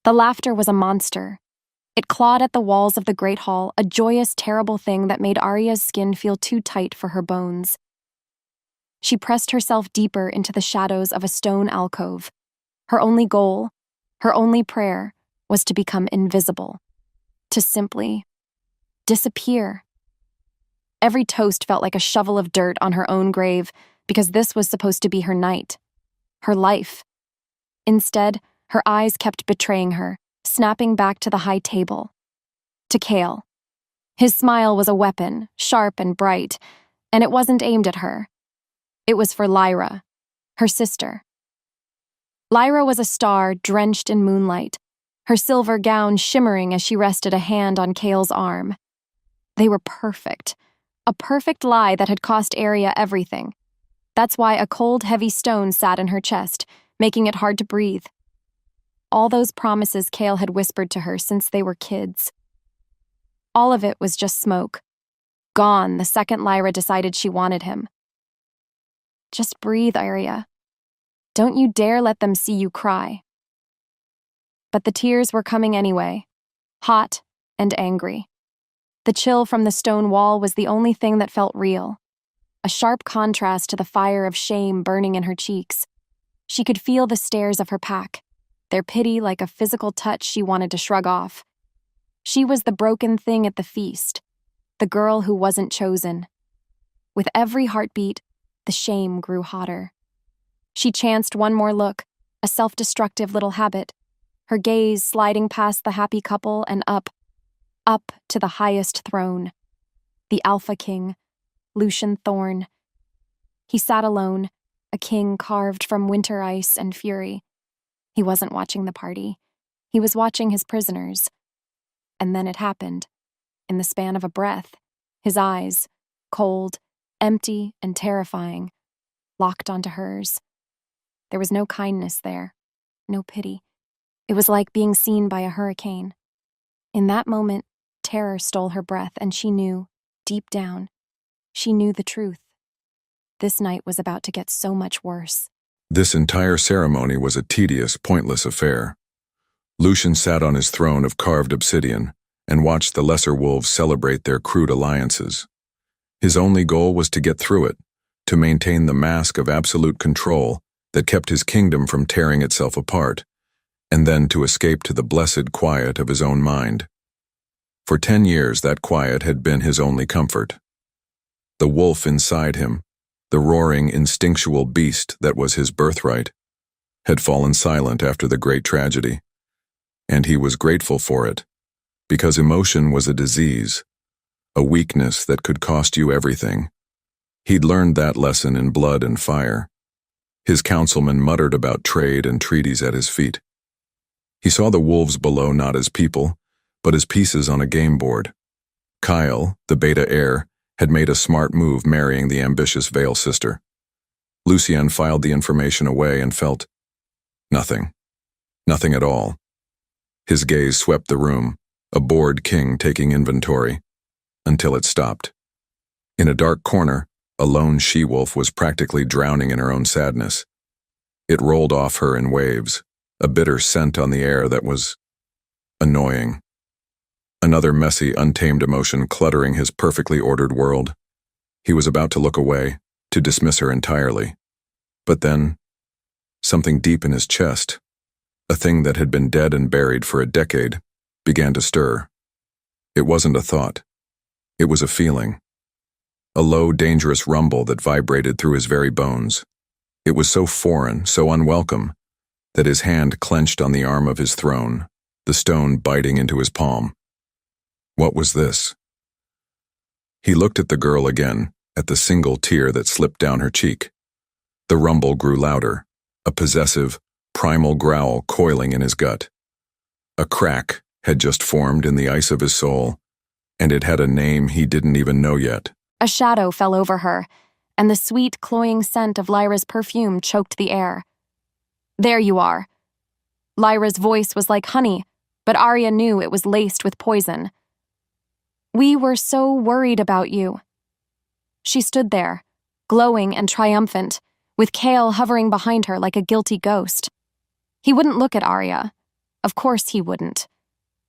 The laughter was a monster. It clawed at the walls of the great hall, a joyous, terrible thing that made Arya's skin feel too tight for her bones. She pressed herself deeper into the shadows of a stone alcove. Her only goal, her only prayer, was to become invisible, to simply disappear. Every toast felt like a shovel of dirt on her own grave, because this was supposed to be her night, her life. Instead, her eyes kept betraying her, snapping back to the high table, to Chaol. His smile was a weapon, sharp and bright, and it wasn't aimed at her. It was for Lyra, her sister. Lyra was a star drenched in moonlight, her silver gown shimmering as she rested a hand on Chaol's arm. They were perfect, a perfect lie that had cost Arya everything. That's why a cold, heavy stone sat in her chest, making it hard to breathe. All those promises Chaol had whispered to her since they were kids. All of it was just smoke, gone the second Lyra decided she wanted him. Just breathe, Arya. Don't you dare let them see you cry. But the tears were coming anyway, hot and angry. The chill from the stone wall was the only thing that felt real, a sharp contrast to the fire of shame burning in her cheeks. She could feel the stares of her pack, their pity like a physical touch she wanted to shrug off. She was the broken thing at the feast, the girl who wasn't chosen. With every heartbeat, the shame grew hotter. She chanced one more look, a self-destructive little habit, her gaze sliding past the happy couple and up to the highest throne, the Alpha King, Lucian Thorne. He sat alone, a king carved from winter ice and fury. He wasn't watching the party. He was watching his prisoners. And then it happened. In the span of a breath, his eyes, cold, empty, and terrifying, locked onto hers. There was no kindness there, no pity. It was like being seen by a hurricane. In that moment, terror stole her breath, and she knew, deep down, she knew the truth. This night was about to get so much worse. This entire ceremony was a tedious, pointless affair. Lucian sat on his throne of carved obsidian and watched the lesser wolves celebrate their crude alliances. His only goal was to get through it, to maintain the mask of absolute control that kept his kingdom from tearing itself apart, and then to escape to the blessed quiet of his own mind. For 10 years, that quiet had been his only comfort. The wolf inside him, the roaring, instinctual beast that was his birthright, had fallen silent after the great tragedy. And he was grateful for it, because emotion was a disease, a weakness that could cost you everything. He'd learned that lesson in blood and fire. His councilmen muttered about trade and treaties at his feet. He saw the wolves below not as people, but as pieces on a game board. Chaol, the beta heir, had made a smart move marrying the ambitious Vale sister. Lucian filed the information away and felt nothing. Nothing at all. His gaze swept the room, a bored king taking inventory, until it stopped. In a dark corner, a lone she-wolf was practically drowning in her own sadness. It rolled off her in waves, a bitter scent on the air that was annoying. Another messy, untamed emotion cluttering his perfectly ordered world. He was about to look away, to dismiss her entirely. But then, something deep in his chest, a thing that had been dead and buried for a decade, began to stir. It wasn't a thought. It was a feeling. A low, dangerous rumble that vibrated through his very bones. It was so foreign, so unwelcome, that his hand clenched on the arm of his throne, the stone biting into his palm. What was this? He looked at the girl again, at the single tear that slipped down her cheek. The rumble grew louder, a possessive, primal growl coiling in his gut. A crack had just formed in the ice of his soul, and it had a name he didn't even know yet. A shadow fell over her, and the sweet, cloying scent of Lyra's perfume choked the air. There you are. Lyra's voice was like honey, but Arya knew it was laced with poison. We were so worried about you. She stood there, glowing and triumphant, with Chaol hovering behind her like a guilty ghost. He wouldn't look at Arya. Of course he wouldn't.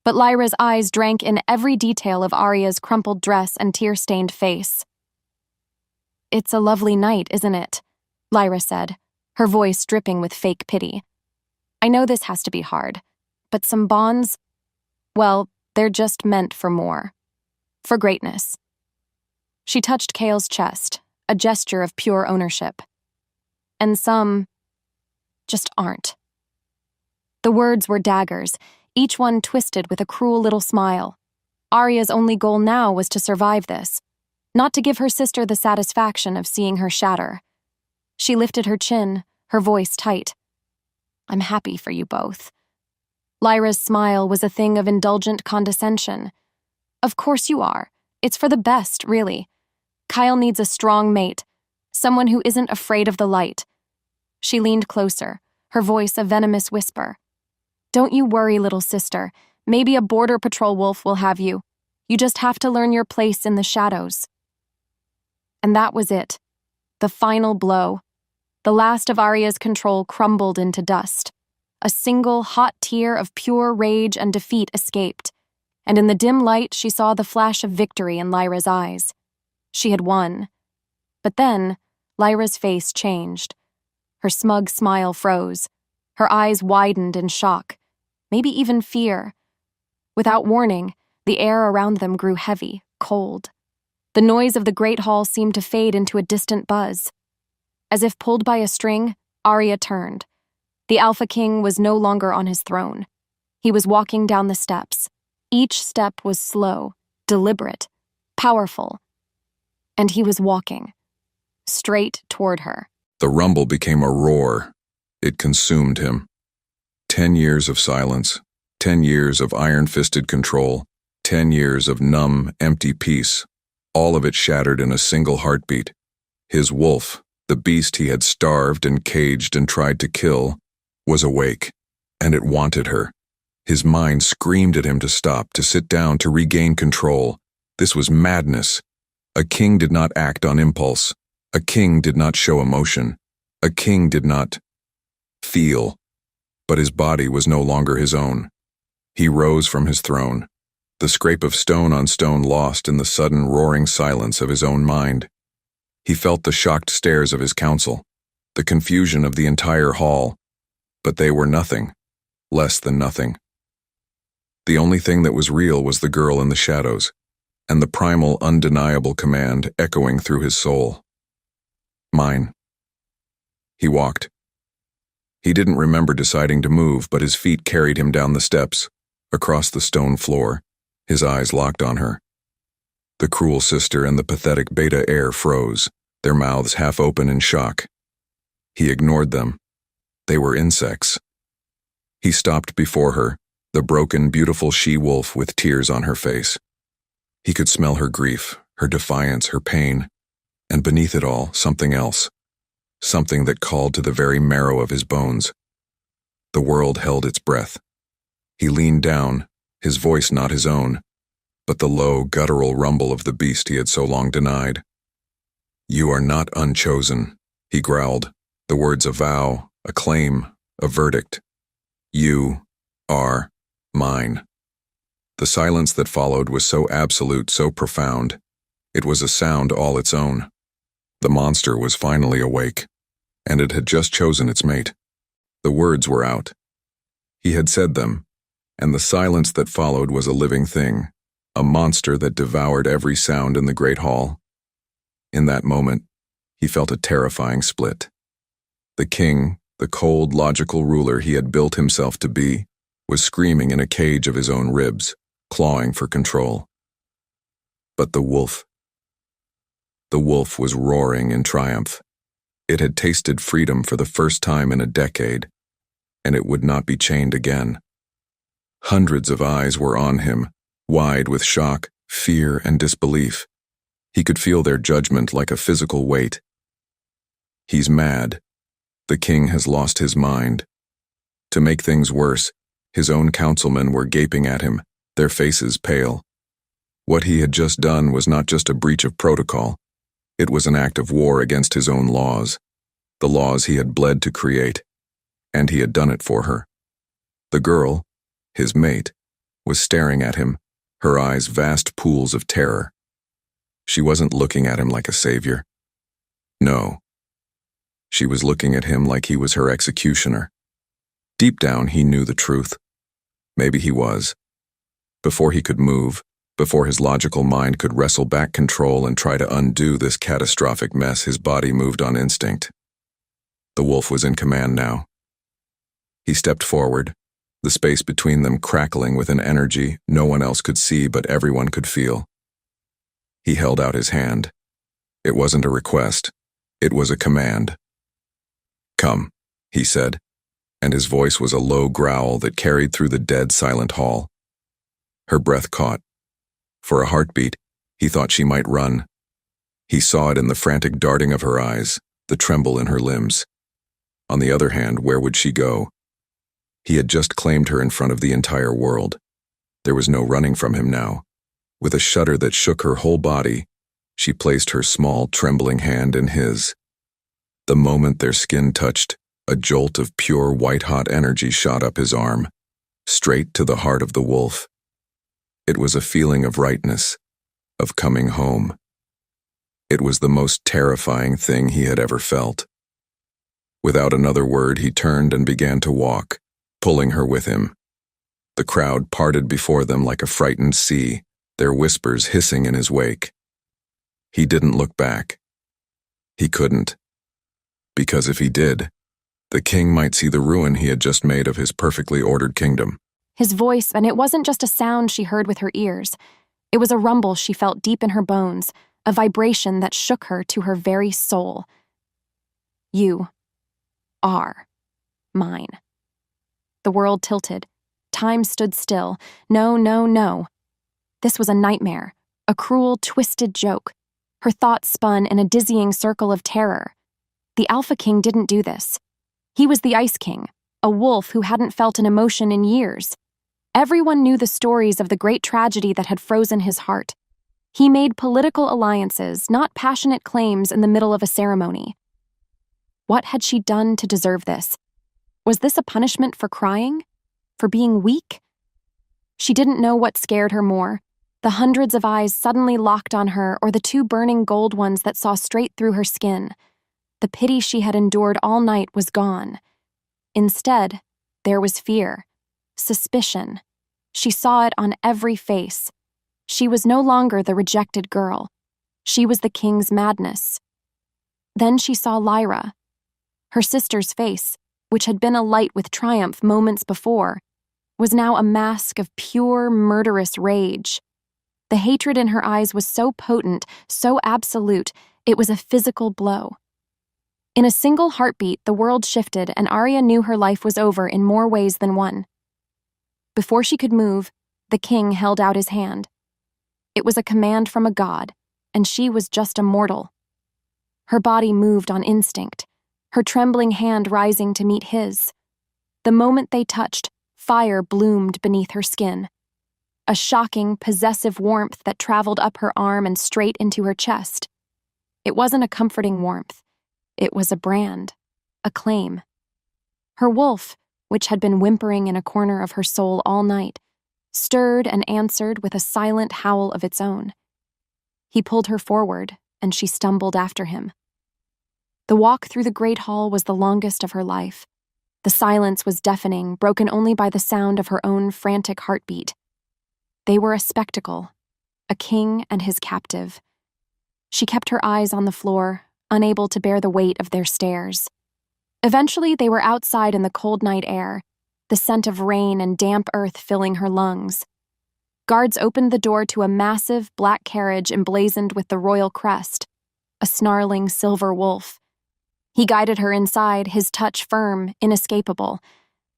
But Lyra's eyes drank in every detail of Arya's crumpled dress and tear-stained face. "It's a lovely night, isn't it?" Lyra said, her voice dripping with fake pity. "I know this has to be hard, but some bonds, well, they're just meant for more. For greatness." She touched Kale's chest, a gesture of pure ownership. "And some just aren't." The words were daggers, each one twisted with a cruel little smile. Arya's only goal now was to survive this, not to give her sister the satisfaction of seeing her shatter. She lifted her chin, her voice tight. "I'm happy for you both." Lyra's smile was a thing of indulgent condescension. "Of course you are. It's for the best, really. Kyle needs a strong mate, someone who isn't afraid of the light." She leaned closer, her voice a venomous whisper. "Don't you worry, little sister. Maybe a border patrol wolf will have you. You just have to learn your place in the shadows." And that was it. The final blow. The last of Arya's control crumbled into dust. A single hot tear of pure rage and defeat escaped, and in the dim light she saw the flash of victory in Lyra's eyes. She had won. But then, Lyra's face changed. Her smug smile froze. Her eyes widened in shock, maybe even fear. Without warning, the air around them grew heavy, cold. The noise of the Great Hall seemed to fade into a distant buzz. As if pulled by a string, Arya turned. The Alpha King was no longer on his throne. He was walking down the steps. Each step was slow, deliberate, powerful. And he was walking, straight toward her. The rumble became a roar. It consumed him. 10 years of silence, 10 years of iron-fisted control, 10 years of numb, empty peace, all of it shattered in a single heartbeat. His wolf, the beast he had starved and caged and tried to kill, was awake, and it wanted her. His mind screamed at him to stop, to sit down, to regain control. This was madness. A king did not act on impulse. A king did not show emotion. A king did not feel. But his body was no longer his own. He rose from his throne, the scrape of stone on stone lost in the sudden roaring silence of his own mind. He felt the shocked stares of his council, the confusion of the entire hall, but they were nothing, less than nothing. The only thing that was real was the girl in the shadows, and the primal, undeniable command echoing through his soul. Mine. He walked. He didn't remember deciding to move, but his feet carried him down the steps, across the stone floor, his eyes locked on her. The cruel sister and the pathetic beta heir froze, their mouths half open in shock. He ignored them. They were insects. He stopped before her, the broken, beautiful she-wolf with tears on her face. He could smell her grief, her defiance, her pain, and beneath it all, something else. Something that called to the very marrow of his bones. The world held its breath. He leaned down, his voice not his own, but the low, guttural rumble of the beast he had so long denied. "You are not unchosen," he growled, the words a vow, a claim, a verdict. "You are mine." The silence that followed was so absolute, so profound. It was a sound all its own. The monster was finally awake, and it had just chosen its mate. The words were out. He had said them, and the silence that followed was a living thing, a monster that devoured every sound in the great hall. In that moment, he felt a terrifying split. The king, the cold, logical ruler he had built himself to be, was screaming in a cage of his own ribs, clawing for control. But the wolf was roaring in triumph. It had tasted freedom for the first time in a decade, and it would not be chained again. Hundreds of eyes were on him, wide with shock, fear, and disbelief. He could feel their judgment like a physical weight. He's mad. The king has lost his mind. To make things worse, his own councilmen were gaping at him, their faces pale. What he had just done was not just a breach of protocol. It was an act of war against his own laws, the laws he had bled to create, and he had done it for her. The girl, his mate, was staring at him, her eyes vast pools of terror. She wasn't looking at him like a savior. No. She was looking at him like he was her executioner. Deep down, he knew the truth. Maybe he was. Before he could move, before his logical mind could wrestle back control and try to undo this catastrophic mess, his body moved on instinct. The wolf was in command now. He stepped forward, the space between them crackling with an energy no one else could see but everyone could feel. He held out his hand. It wasn't a request. It was a command. "Come," he said, and his voice was a low growl that carried through the dead, silent hall. Her breath caught. For a heartbeat, he thought she might run. He saw it in the frantic darting of her eyes, the tremble in her limbs. On the other hand, where would she go? He had just claimed her in front of the entire world. There was no running from him now. With a shudder that shook her whole body, she placed her small, trembling hand in his. The moment their skin touched, a jolt of pure, white-hot energy shot up his arm, straight to the heart of the wolf. It was a feeling of rightness, of coming home. It was the most terrifying thing he had ever felt. Without another word, he turned and began to walk, pulling her with him. The crowd parted before them like a frightened sea, their whispers hissing in his wake. He didn't look back. He couldn't. Because if he did, the king might see the ruin he had just made of his perfectly ordered kingdom. His voice, and it wasn't just a sound she heard with her ears. It was a rumble she felt deep in her bones, a vibration that shook her to her very soul. "You are mine." The world tilted. Time stood still. No, no, no. This was a nightmare, a cruel, twisted joke. Her thoughts spun in a dizzying circle of terror. The Alpha King didn't do this. He was the Ice King, a wolf who hadn't felt an emotion in years. Everyone knew the stories of the great tragedy that had frozen his heart. He made political alliances, not passionate claims in the middle of a ceremony. What had she done to deserve this? Was this a punishment for crying? For being weak? She didn't know what scared her more, the hundreds of eyes suddenly locked on her or the two burning gold ones that saw straight through her skin. The pity she had endured all night was gone. Instead, there was fear, suspicion. She saw it on every face. She was no longer the rejected girl. She was the king's madness. Then she saw Lyra. Her sister's face, which had been alight with triumph moments before, was now a mask of pure, murderous rage. The hatred in her eyes was so potent, so absolute, it was a physical blow. In a single heartbeat, the world shifted, and Arya knew her life was over in more ways than one. Before she could move, the king held out his hand. It was a command from a god, and she was just a mortal. Her body moved on instinct, her trembling hand rising to meet his. The moment they touched, fire bloomed beneath her skin. A shocking, possessive warmth that traveled up her arm and straight into her chest. It wasn't a comforting warmth. It was a brand, a claim. Her wolf, which had been whimpering in a corner of her soul all night, stirred and answered with a silent howl of its own. He pulled her forward, and she stumbled after him. The walk through the great hall was the longest of her life. The silence was deafening, broken only by the sound of her own frantic heartbeat. They were a spectacle, a king and his captive. She kept her eyes on the floor, unable to bear the weight of their stares. Eventually, they were outside in the cold night air, the scent of rain and damp earth filling her lungs. Guards opened the door to a massive black carriage emblazoned with the royal crest, a snarling silver wolf. He guided her inside, his touch firm, inescapable,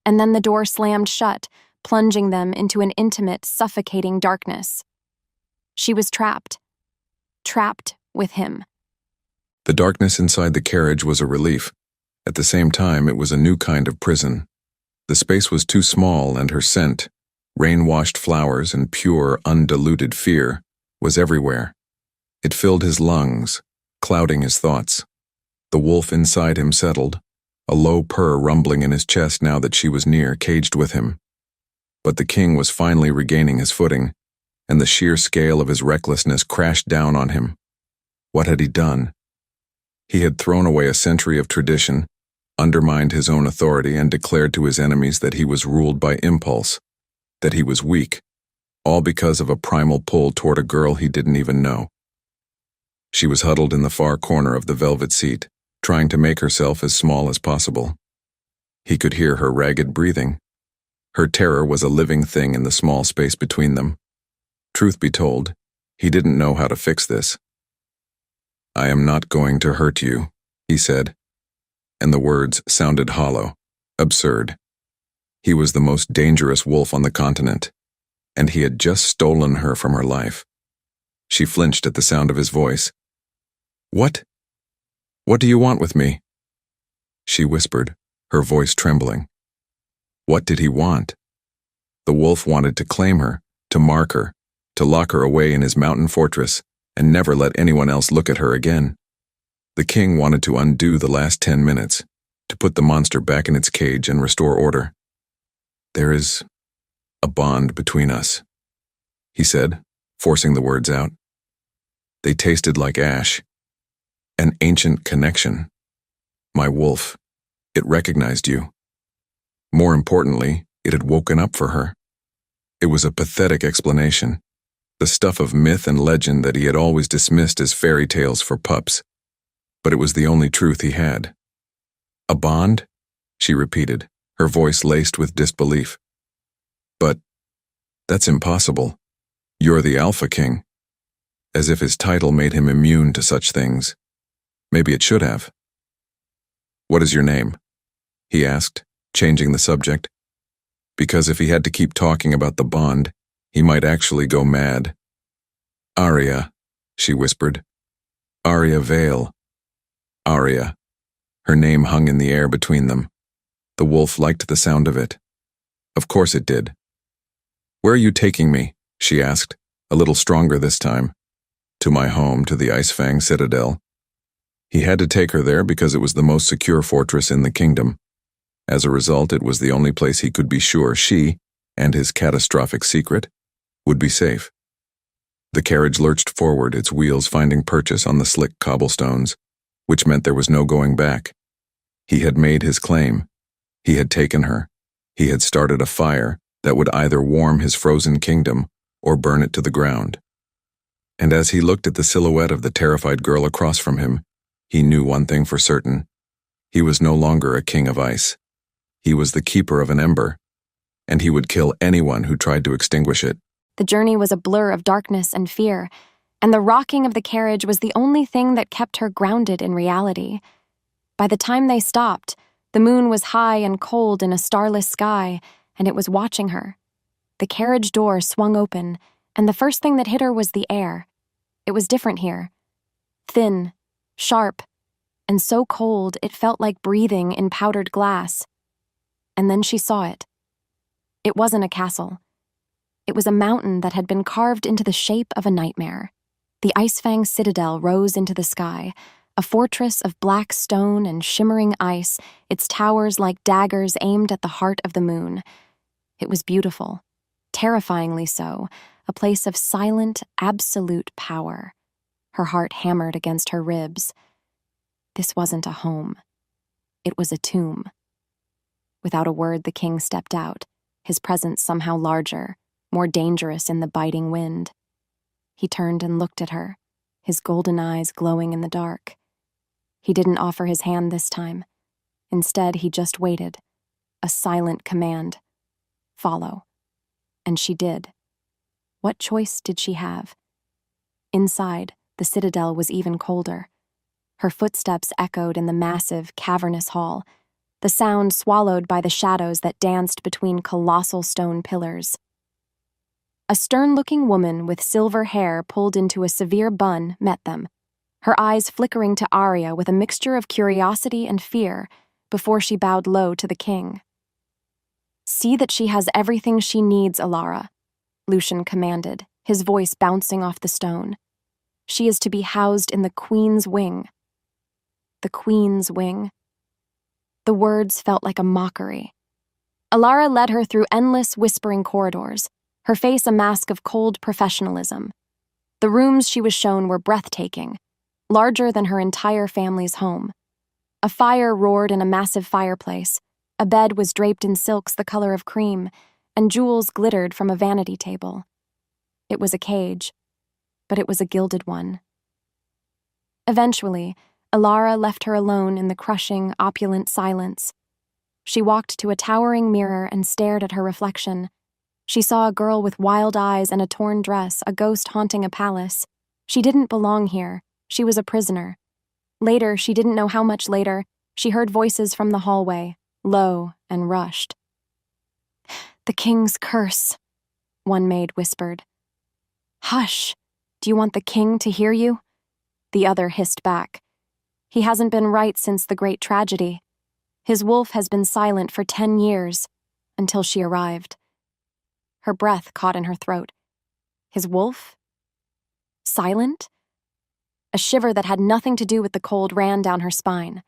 and then the door slammed shut, plunging them into an intimate, suffocating darkness. She was trapped with him. The darkness inside the carriage was a relief. At the same time, it was a new kind of prison. The space was too small, and her scent, rain-washed flowers and pure, undiluted fear, was everywhere. It filled his lungs, clouding his thoughts. The wolf inside him settled, a low purr rumbling in his chest now that she was near, caged with him. But the king was finally regaining his footing, and the sheer scale of his recklessness crashed down on him. What had he done? He had thrown away a century of tradition, undermined his own authority, and declared to his enemies that he was ruled by impulse, that he was weak, all because of a primal pull toward a girl he didn't even know. She was huddled in the far corner of the velvet seat, trying to make herself as small as possible. He could hear her ragged breathing. Her terror was a living thing in the small space between them. Truth be told, he didn't know how to fix this. "I am not going to hurt you," he said, and the words sounded hollow, absurd. He was the most dangerous wolf on the continent, and he had just stolen her from her life. She flinched at the sound of his voice. "What? What do you want with me?" She whispered, her voice trembling. What did he want? The wolf wanted to claim her, to mark her, to lock her away in his mountain fortress, and never let anyone else look at her again. The king wanted to undo the last 10 minutes, to put the monster back in its cage and restore order. "There is a bond between us," he said, forcing the words out. They tasted like ash. An ancient connection. My wolf, it recognized you. More importantly, it had woken up for her. It was a pathetic explanation, the stuff of myth and legend that he had always dismissed as fairy tales for pups. But it was the only truth he had. "A bond?" she repeated, her voice laced with disbelief. "But that's impossible. You're the Alpha King." As if his title made him immune to such things. Maybe it should have. "What is your name?" he asked, changing the subject. Because if he had to keep talking about the bond, he might actually go mad. "Arya," she whispered. "Arya Vale." Arya. Her name hung in the air between them. The wolf liked the sound of it. Of course it did. "Where are you taking me?" she asked, a little stronger this time. "To my home, to the Icefang Citadel." He had to take her there because it was the most secure fortress in the kingdom. As a result, it was the only place he could be sure she, and his catastrophic secret, would be safe. The carriage lurched forward, its wheels finding purchase on the slick cobblestones, which meant there was no going back. He had made his claim. He had taken her. He had started a fire that would either warm his frozen kingdom or burn it to the ground. And as he looked at the silhouette of the terrified girl across from him, he knew one thing for certain. He was no longer a king of ice. He was the keeper of an ember, and he would kill anyone who tried to extinguish it. The journey was a blur of darkness and fear, and the rocking of the carriage was the only thing that kept her grounded in reality. By the time they stopped, the moon was high and cold in a starless sky, and it was watching her. The carriage door swung open, and the first thing that hit her was the air. It was different here. Thin, sharp, and so cold it felt like breathing in powdered glass. And then she saw it. It wasn't a castle. It was a mountain that had been carved into the shape of a nightmare. The Icefang Citadel rose into the sky, a fortress of black stone and shimmering ice, its towers like daggers aimed at the heart of the moon. It was beautiful, terrifyingly so, a place of silent, absolute power. Her heart hammered against her ribs. This wasn't a home. It was a tomb. Without a word, the king stepped out, his presence somehow larger, more dangerous in the biting wind. He turned and looked at her, his golden eyes glowing in the dark. He didn't offer his hand this time. Instead, he just waited, a silent command. Follow. And she did. What choice did she have? Inside, the citadel was even colder. Her footsteps echoed in the massive, cavernous hall, the sound swallowed by the shadows that danced between colossal stone pillars. A stern-looking woman with silver hair pulled into a severe bun met them, her eyes flickering to Arya with a mixture of curiosity and fear before she bowed low to the king. "See that she has everything she needs, Alara," Lucian commanded, his voice bouncing off the stone. "She is to be housed in the Queen's wing." The Queen's wing. The words felt like a mockery. Alara led her through endless, whispering corridors, her face a mask of cold professionalism. The rooms she was shown were breathtaking, larger than her entire family's home. A fire roared in a massive fireplace, a bed was draped in silks the color of cream, and jewels glittered from a vanity table. It was a cage, but it was a gilded one. Eventually, Alara left her alone in the crushing, opulent silence. She walked to a towering mirror and stared at her reflection. She saw a girl with wild eyes and a torn dress, a ghost haunting a palace. She didn't belong here. She was a prisoner. Later, she didn't know how much later, she heard voices from the hallway, low and rushed. "The king's curse," one maid whispered. "Hush! Do you want the king to hear you?" The other hissed back. "He hasn't been right since the great tragedy. His wolf has been silent for 10 years, until she arrived." Her breath caught in her throat. His wolf? Silent? A shiver that had nothing to do with the cold ran down her spine.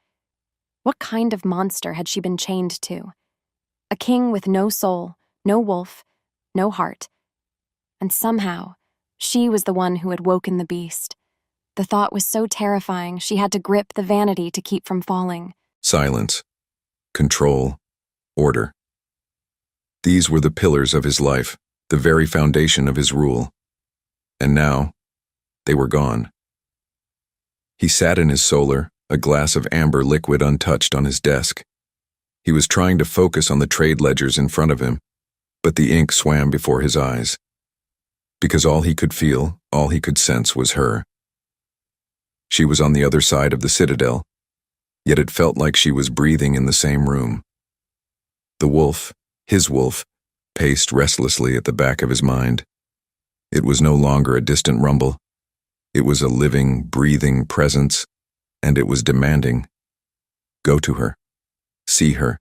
What kind of monster had she been chained to? A king with no soul, no wolf, no heart. And somehow, she was the one who had woken the beast. The thought was so terrifying she had to grip the vanity to keep from falling. Silence, control, order. These were the pillars of his life, the very foundation of his rule. And now, they were gone. He sat in his solar, a glass of amber liquid untouched on his desk. He was trying to focus on the trade ledgers in front of him, but the ink swam before his eyes. Because all he could feel, all he could sense was her. She was on the other side of the citadel, yet it felt like she was breathing in the same room. The wolf, his wolf, paced restlessly at the back of his mind. It was no longer a distant rumble. It was a living, breathing presence, and it was demanding. Go to her. See her.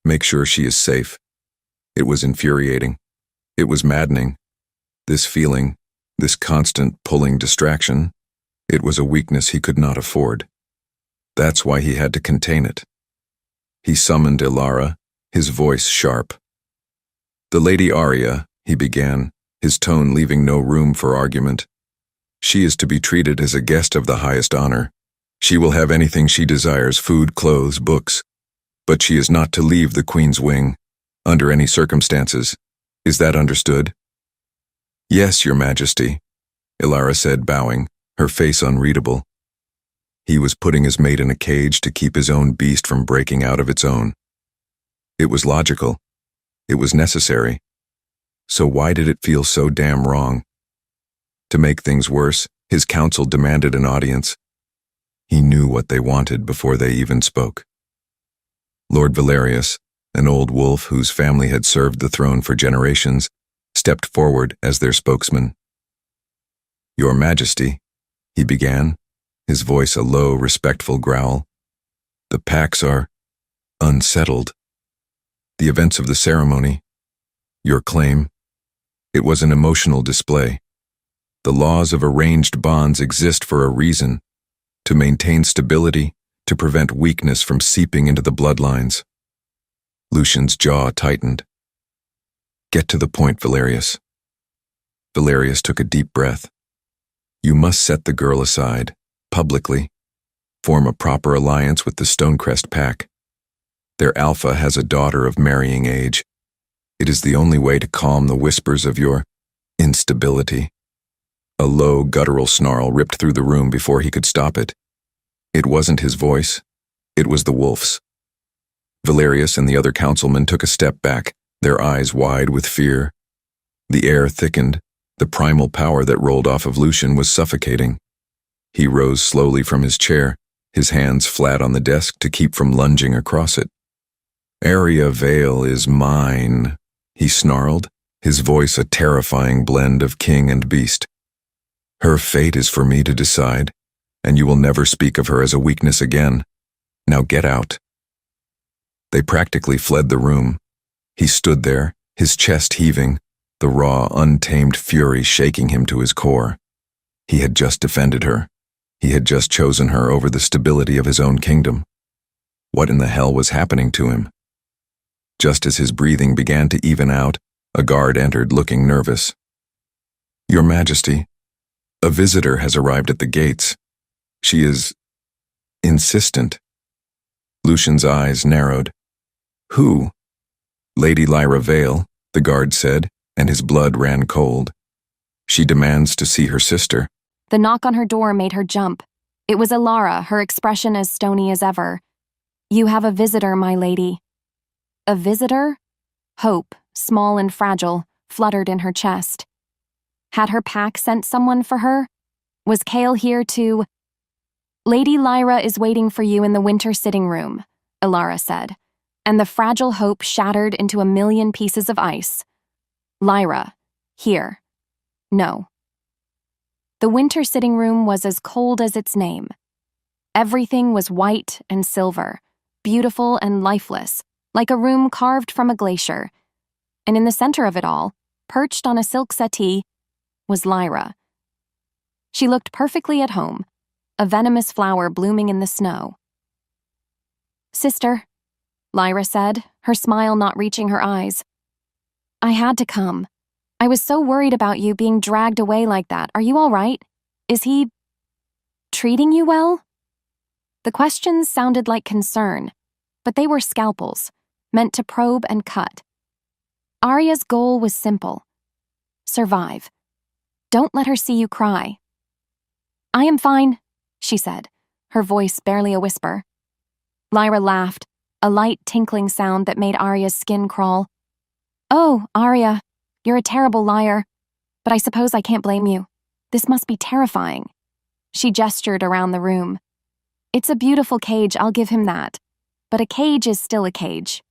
Make sure she is safe. It was infuriating. It was maddening. This feeling, this constant pulling distraction, it was a weakness he could not afford. That's why he had to contain it. He summoned Alara, his voice sharp. "The Lady Arya," he began, his tone leaving no room for argument. "She is to be treated as a guest of the highest honor. She will have anything she desires, food, clothes, books. But she is not to leave the Queen's wing, under any circumstances. Is that understood?" "Yes, Your Majesty," Alara said, bowing, her face unreadable. He was putting his mate in a cage to keep his own beast from breaking out of its own. It was logical. It was necessary. So why did it feel so damn wrong? To make things worse, his council demanded an audience. He knew what they wanted before they even spoke. Lord Valerius, an old wolf whose family had served the throne for generations, stepped forward as their spokesman. "Your Majesty," he began, his voice a low, respectful growl. "The packs are unsettled. The events of the ceremony, your claim, it was an emotional display. The laws of arranged bonds exist for a reason, to maintain stability, to prevent weakness from seeping into the bloodlines." Lucian's jaw tightened. "Get to the point, Valerius." Valerius took a deep breath. "You must set the girl aside, publicly, form a proper alliance with the Stonecrest pack. Their alpha has a daughter of marrying age. It is the only way to calm the whispers of your instability." A low, guttural snarl ripped through the room before he could stop it. It wasn't his voice. It was the wolf's. Valerius and the other councilmen took a step back, their eyes wide with fear. The air thickened. The primal power that rolled off of Lucian was suffocating. He rose slowly from his chair, his hands flat on the desk to keep from lunging across it. "Arya Vale is mine," he snarled, his voice a terrifying blend of king and beast. "Her fate is for me to decide, and you will never speak of her as a weakness again. Now get out." They practically fled the room. He stood there, his chest heaving, the raw, untamed fury shaking him to his core. He had just defended her. He had just chosen her over the stability of his own kingdom. What in the hell was happening to him? Just as his breathing began to even out, a guard entered looking nervous. "Your Majesty, a visitor has arrived at the gates. She is insistent." Lucian's eyes narrowed. "Who?" "Lady Lyra Vale," the guard said, and his blood ran cold. "She demands to see her sister." The knock on her door made her jump. It was Alara, her expression as stony as ever. "You have a visitor, my lady." A visitor? Hope, small and fragile, fluttered in her chest. Had her pack sent someone for her? Was Kale here to— "Lady Lyra is waiting for you in the winter sitting room," Alara said, and the fragile hope shattered into a million pieces of ice. "Lyra, here. No." The winter sitting room was as cold as its name. Everything was white and silver, beautiful and lifeless, like a room carved from a glacier. And in the center of it all, perched on a silk settee, was Lyra. She looked perfectly at home, a venomous flower blooming in the snow. "Sister," Lyra said, her smile not reaching her eyes. "I had to come. I was so worried about you being dragged away like that. Are you all right? Is he treating you well?" The questions sounded like concern, but they were scalpels, meant to probe and cut. Arya's goal was simple. Survive. Don't let her see you cry. "I am fine," she said, her voice barely a whisper. Lyra laughed, a light tinkling sound that made Arya's skin crawl. "Oh, Arya, you're a terrible liar, but I suppose I can't blame you. This must be terrifying." She gestured around the room. "It's a beautiful cage, I'll give him that. But a cage is still a cage."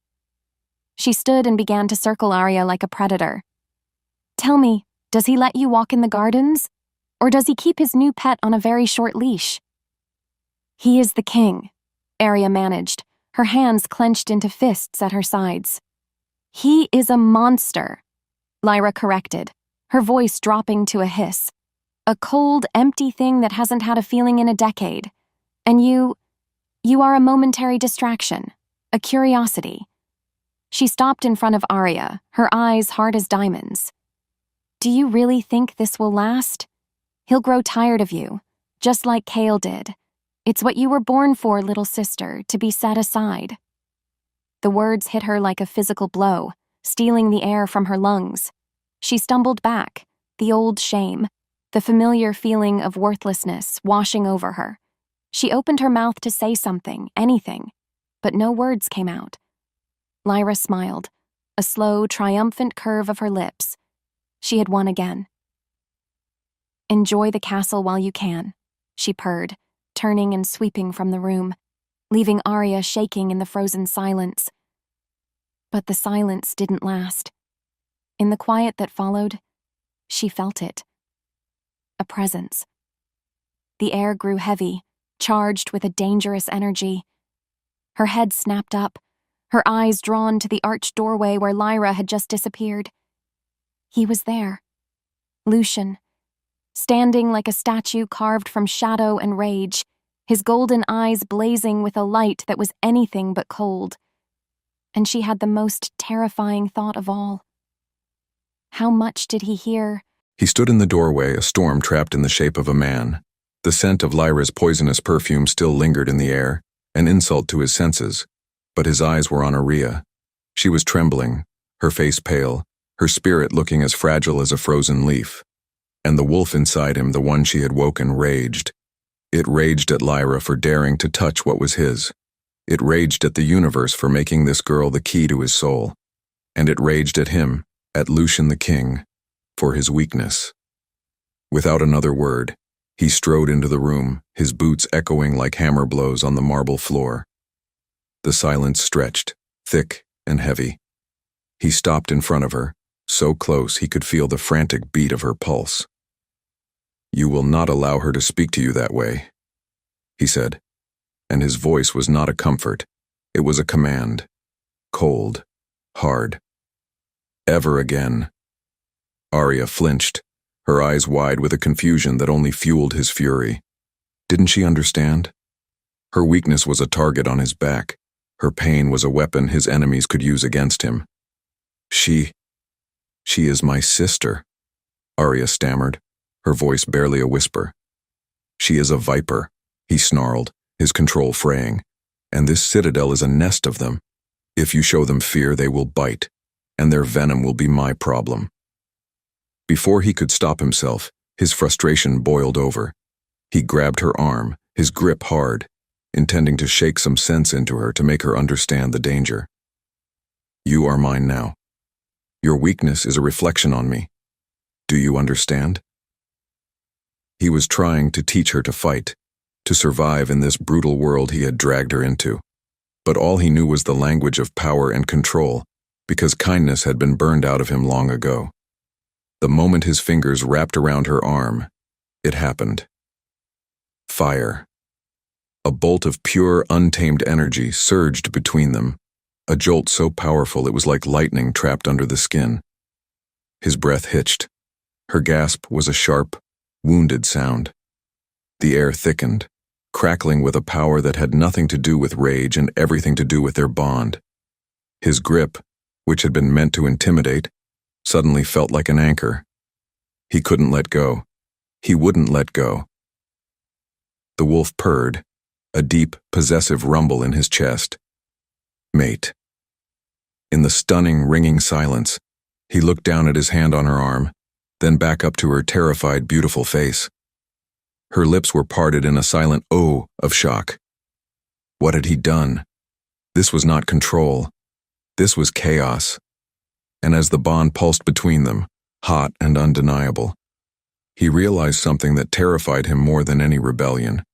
She stood and began to circle Arya like a predator. "Tell me, does he let you walk in the gardens? Or does he keep his new pet on a very short leash?" "He is the king," Arya managed, her hands clenched into fists at her sides. "He is a monster," Lyra corrected, her voice dropping to a hiss. "A cold, empty thing that hasn't had a feeling in a decade. And you are a momentary distraction, a curiosity." She stopped in front of Arya, her eyes hard as diamonds. "Do you really think this will last? He'll grow tired of you, just like Kale did. It's what you were born for, little sister, to be set aside." The words hit her like a physical blow, stealing the air from her lungs. She stumbled back, the old shame, the familiar feeling of worthlessness washing over her. She opened her mouth to say something, anything, but no words came out. Lyra smiled, a slow, triumphant curve of her lips. She had won again. "Enjoy the castle while you can," she purred, turning and sweeping from the room, leaving Arya shaking in the frozen silence. But the silence didn't last. In the quiet that followed, she felt it. A presence. The air grew heavy, charged with a dangerous energy. Her head snapped up, her eyes drawn to the arched doorway where Lyra had just disappeared. He was there. Lucian, standing like a statue carved from shadow and rage, his golden eyes blazing with a light that was anything but cold. And she had the most terrifying thought of all. How much did he hear? He stood in the doorway, a storm trapped in the shape of a man. The scent of Lyra's poisonous perfume still lingered in the air, an insult to his senses. But his eyes were on Arya. She was trembling, her face pale, her spirit looking as fragile as a frozen leaf. And the wolf inside him, the one she had woken, raged. It raged at Lyra for daring to touch what was his. It raged at the universe for making this girl the key to his soul. And it raged at him, at Lucian the king, for his weakness. Without another word, he strode into the room, his boots echoing like hammer blows on the marble floor. The silence stretched, thick and heavy. He stopped in front of her, so close he could feel the frantic beat of her pulse. "You will not allow her to speak to you that way," he said, and his voice was not a comfort, it was a command, cold, hard. "Ever again." Arya flinched, her eyes wide with a confusion that only fueled his fury. Didn't she understand? Her weakness was a target on his back, Her pain was a weapon his enemies could use against him. She is my sister, Arya stammered, her voice barely a whisper. She is a viper, he snarled, his control fraying. And this citadel is a nest of them. If you show them fear, they will bite, and their venom will be my problem. Before he could stop himself, his frustration boiled over. He grabbed her arm, his grip hard, intending to shake some sense into her to make her understand the danger. You are mine now. Your weakness is a reflection on me. Do you understand? He was trying to teach her to fight, to survive in this brutal world he had dragged her into. But all he knew was the language of power and control, because kindness had been burned out of him long ago. The moment his fingers wrapped around her arm, it happened. Fire. A bolt of pure, untamed energy surged between them, a jolt so powerful it was like lightning trapped under the skin. His breath hitched. Her gasp was a sharp, wounded sound. The air thickened, crackling with a power that had nothing to do with rage and everything to do with their bond. His grip, which had been meant to intimidate, suddenly felt like an anchor. He couldn't let go. He wouldn't let go. The wolf purred, a deep, possessive rumble in his chest. Mate. In the stunning, ringing silence, he looked down at his hand on her arm, then back up to her terrified, beautiful face. Her lips were parted in a silent "oh" of shock. What had he done? This was not control. This was chaos. And as the bond pulsed between them, hot and undeniable, he realized something that terrified him more than any rebellion.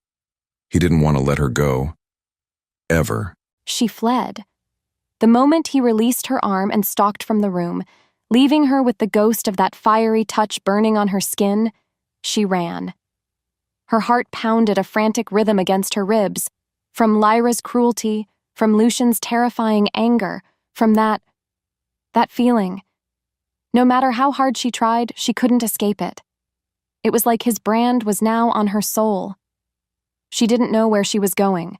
He didn't want to let her go. Ever. She fled. The moment he released her arm and stalked from the room, leaving her with the ghost of that fiery touch burning on her skin, she ran. Her heart pounded a frantic rhythm against her ribs, from Lyra's cruelty, from Lucian's terrifying anger, from that feeling. No matter how hard she tried, she couldn't escape it. It was like his brand was now on her soul. She didn't know where she was going.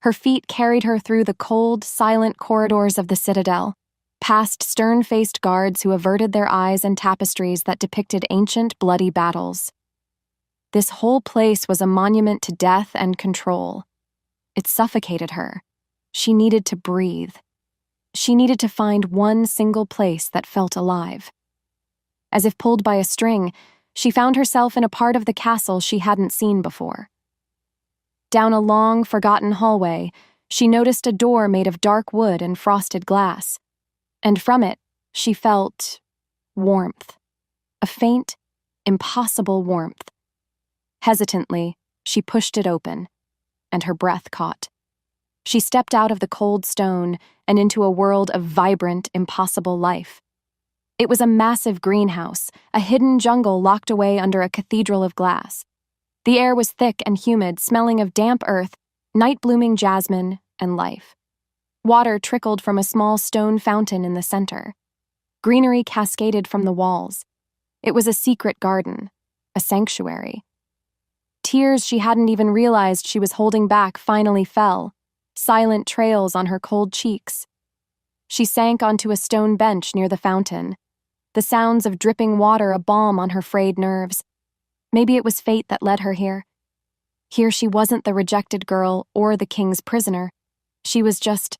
Her feet carried her through the cold, silent corridors of the citadel, past stern-faced guards who averted their eyes and tapestries that depicted ancient, bloody battles. This whole place was a monument to death and control. It suffocated her. She needed to breathe. She needed to find one single place that felt alive. As if pulled by a string, she found herself in a part of the castle she hadn't seen before. Down a long, forgotten hallway, she noticed a door made of dark wood and frosted glass, and from it, she felt warmth. A faint, impossible warmth. Hesitantly, she pushed it open, and her breath caught. She stepped out of the cold stone and into a world of vibrant, impossible life. It was a massive greenhouse, a hidden jungle locked away under a cathedral of glass. The air was thick and humid, smelling of damp earth, night-blooming jasmine, and life. Water trickled from a small stone fountain in the center. Greenery cascaded from the walls. It was a secret garden, a sanctuary. Tears she hadn't even realized she was holding back finally fell, silent trails on her cold cheeks. She sank onto a stone bench near the fountain, the sounds of dripping water a balm on her frayed nerves. Maybe it was fate that led her here. Here she wasn't the rejected girl or the king's prisoner. She was just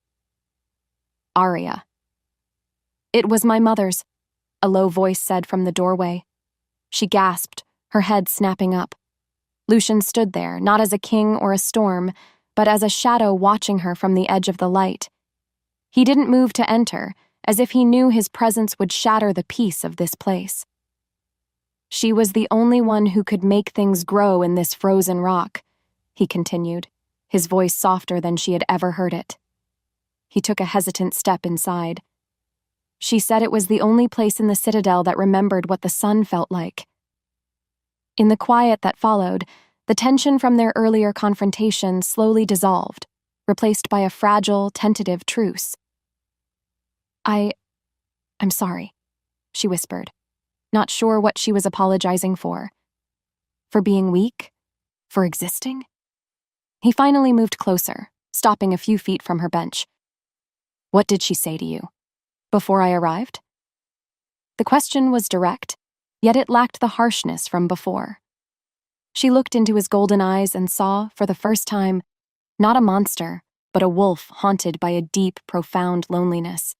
Arya. It was my mother's, a low voice said from the doorway. She gasped, her head snapping up. Lucian stood there, not as a king or a storm, but as a shadow watching her from the edge of the light. He didn't move to enter, as if he knew his presence would shatter the peace of this place. She was the only one who could make things grow in this frozen rock, he continued, his voice softer than she had ever heard it. He took a hesitant step inside. She said it was the only place in the citadel that remembered what the sun felt like. In the quiet that followed, the tension from their earlier confrontation slowly dissolved, replaced by a fragile, tentative truce. I'm sorry, she whispered, not sure what she was apologizing for. For being weak? For existing? He finally moved closer, stopping a few feet from her bench. "What did she say to you? Before I arrived?" The question was direct, yet it lacked the harshness from before. She looked into his golden eyes and saw, for the first time, not a monster, but a wolf haunted by a deep, profound loneliness.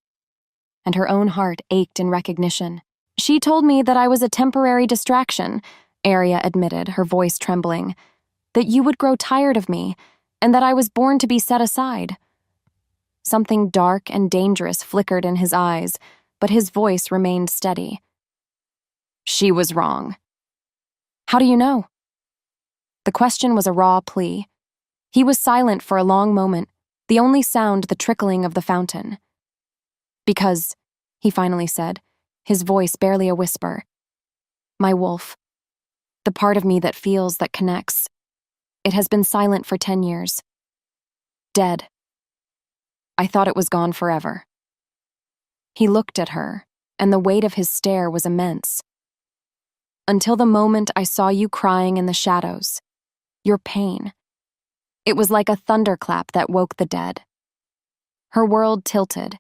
And her own heart ached in recognition. "She told me that I was a temporary distraction," Arya admitted, her voice trembling, "that you would grow tired of me, and that I was born to be set aside." Something dark and dangerous flickered in his eyes, but his voice remained steady. "She was wrong." "How do you know?" The question was a raw plea. He was silent for a long moment, the only sound the trickling of the fountain. "Because," he finally said, his voice barely a whisper, "my wolf, the part of me that feels, that connects, it has been silent for 10 years. Dead. I thought it was gone forever." He looked at her, and the weight of his stare was immense. "Until the moment I saw you crying in the shadows. Your pain. It was like a thunderclap that woke the dead." Her world tilted.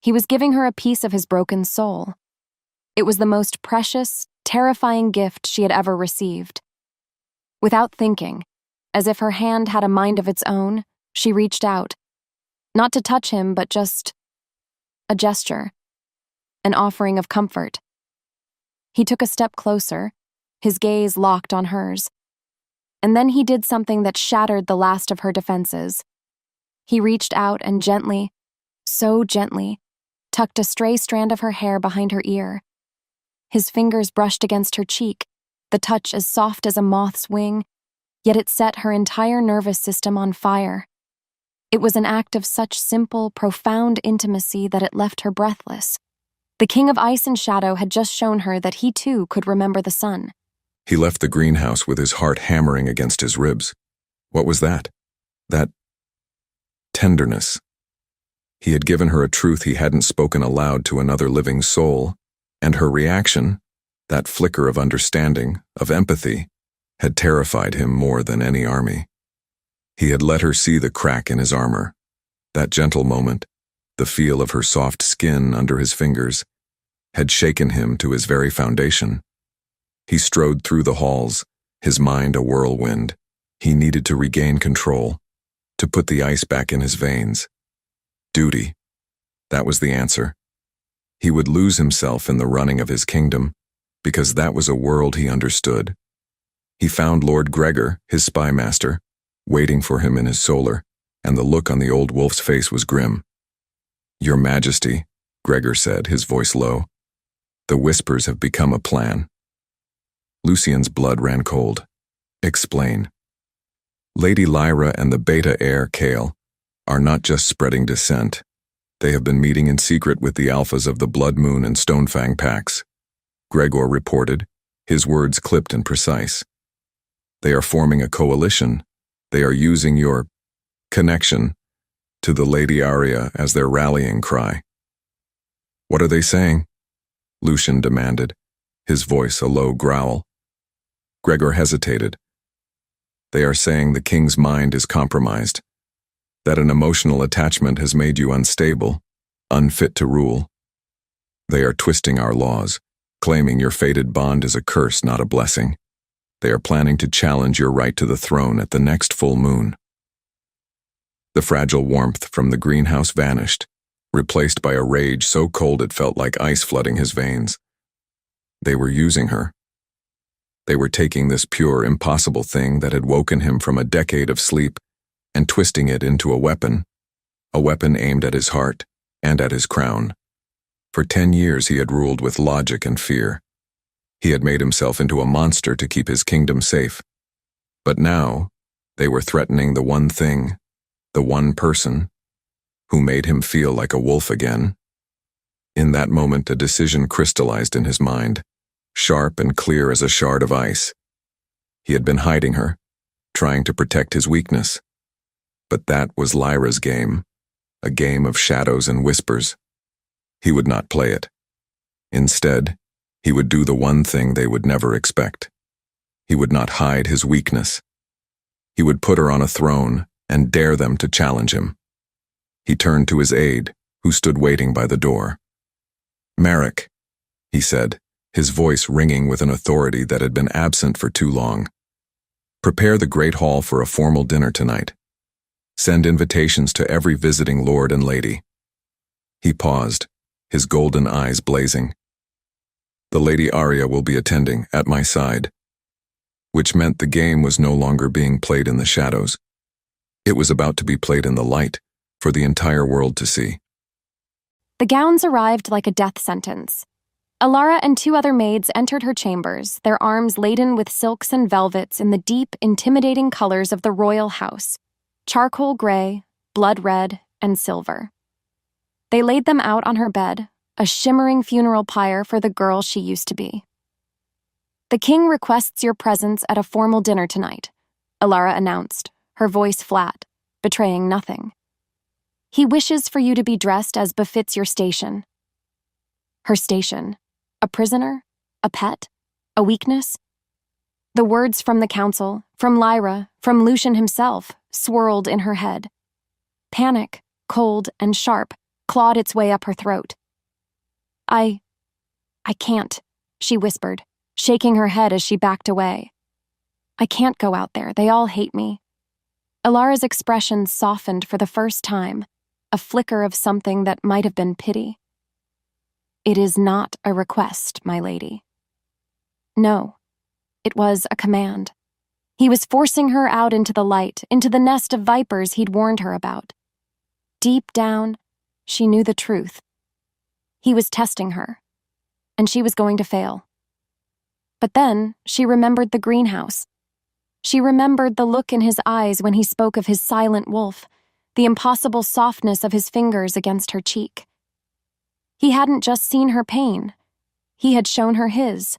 He was giving her a piece of his broken soul. It was the most precious, terrifying gift she had ever received. Without thinking, as if her hand had a mind of its own, she reached out. Not to touch him, but just a gesture, an offering of comfort. He took a step closer, his gaze locked on hers. And then he did something that shattered the last of her defenses. He reached out and gently, so gently, tucked a stray strand of her hair behind her ear. His fingers brushed against her cheek, the touch as soft as a moth's wing, yet it set her entire nervous system on fire. It was an act of such simple, profound intimacy that it left her breathless. The King of Ice and Shadow had just shown her that he too could remember the sun. He left the greenhouse with his heart hammering against his ribs. What was that? That tenderness. He had given her a truth he hadn't spoken aloud to another living soul, and her reaction, that flicker of understanding, of empathy, had terrified him more than any army. He had let her see the crack in his armor. That gentle moment, the feel of her soft skin under his fingers, had shaken him to his very foundation. He strode through the halls, his mind a whirlwind. He needed to regain control, to put the ice back in his veins. Duty. That was the answer. He would lose himself in the running of his kingdom, because that was a world he understood. He found Lord Gregor, his spy master, waiting for him in his solar, and the look on the old wolf's face was grim. "Your Majesty," Gregor said, his voice low, "the whispers have become a plan." Lucien's blood ran cold. "Explain." "Lady Lyra and the Beta heir, Kale, are not just spreading dissent. They have been meeting in secret with the alphas of the Blood Moon and Stonefang packs," Gregor reported, his words clipped and precise. "They are forming a coalition. They are using your connection to the Lady Arya as their rallying cry." "What are they saying?" Lucien demanded, his voice a low growl. Gregor hesitated. "They are saying the king's mind is compromised, that an emotional attachment has made you unstable, unfit to rule. They are twisting our laws, claiming your fated bond is a curse, not a blessing. They are planning to challenge your right to the throne at the next full moon." The fragile warmth from the greenhouse vanished, replaced by a rage so cold it felt like ice flooding his veins. They were using her. They were taking this pure, impossible thing that had woken him from a decade of sleep and twisting it into a weapon aimed at his heart and at his crown. For 10 years he had ruled with logic and fear. He had made himself into a monster to keep his kingdom safe. But now, they were threatening the one thing, the one person, who made him feel like a wolf again. In that moment, a decision crystallized in his mind, sharp and clear as a shard of ice. He had been hiding her, trying to protect his weakness. But that was Lyra's game, a game of shadows and whispers. He would not play it. Instead, he would do the one thing they would never expect. He would not hide his weakness. He would put her on a throne, and dare them to challenge him. He turned to his aide, who stood waiting by the door. "Merrick," he said, his voice ringing with an authority that had been absent for too long. "Prepare the Great Hall for a formal dinner tonight. Send invitations to every visiting lord and lady." He paused, his golden eyes blazing. "The Lady Arya will be attending, at my side." Which meant the game was no longer being played in the shadows. It was about to be played in the light, for the entire world to see. The gowns arrived like a death sentence. Alara and 2 other maids entered her chambers, their arms laden with silks and velvets in the deep, intimidating colors of the royal house: charcoal gray, blood red, and silver. They laid them out on her bed, a shimmering funeral pyre for the girl she used to be. "The king requests your presence at a formal dinner tonight," Alara announced, her voice flat, betraying nothing. "He wishes for you to be dressed as befits your station." Her station. A prisoner? A pet? A weakness? The words from the council, from Lyra, from Lucian himself, swirled in her head. Panic, cold and sharp, clawed its way up her throat. I can't," she whispered, shaking her head as she backed away. "I can't go out there. They all hate me." Alara's expression softened for the first time, a flicker of something that might have been pity. "It is not a request, my lady." No, it was a command. He was forcing her out into the light, into the nest of vipers he'd warned her about. Deep down, she knew the truth. He was testing her, and she was going to fail. But then she remembered the greenhouse. She remembered the look in his eyes when he spoke of his silent wolf, the impossible softness of his fingers against her cheek. He hadn't just seen her pain. He had shown her his.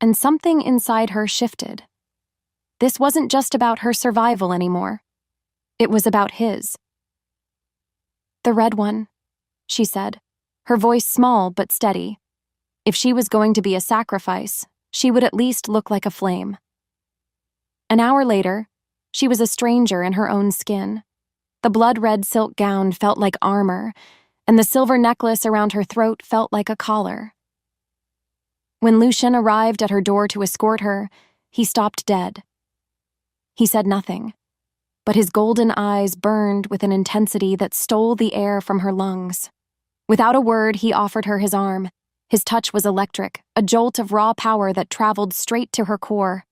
And something inside her shifted. This wasn't just about her survival anymore. It was about his. "The red one," she said, her voice small but steady. If she was going to be a sacrifice, she would at least look like a flame. An hour later, she was a stranger in her own skin. The blood-red silk gown felt like armor, and the silver necklace around her throat felt like a collar. When Lucian arrived at her door to escort her, he stopped dead. He said nothing, but his golden eyes burned with an intensity that stole the air from her lungs. Without a word, he offered her his arm. His touch was electric, a jolt of raw power that traveled straight to her core.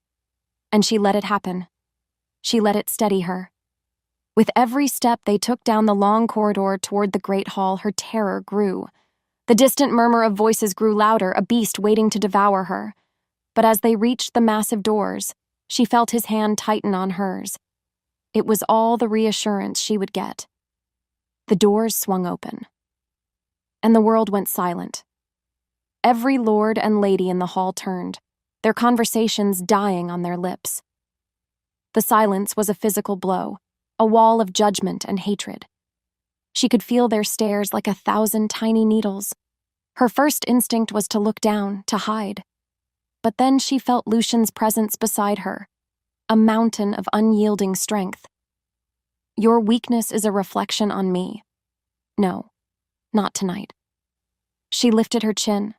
And she let it happen. She let it steady her. With every step they took down the long corridor toward the great hall, her terror grew. The distant murmur of voices grew louder, a beast waiting to devour her. But as they reached the massive doors, she felt his hand tighten on hers. It was all the reassurance she would get. The doors swung open, and the world went silent. Every lord and lady in the hall turned, their conversations dying on their lips. The silence was a physical blow, a wall of judgment and hatred. She could feel their stares like 1,000 tiny needles. Her first instinct was to look down, to hide. But then she felt Lucian's presence beside her, a mountain of unyielding strength. "Your weakness is a reflection on me." No, not tonight. She lifted her chin.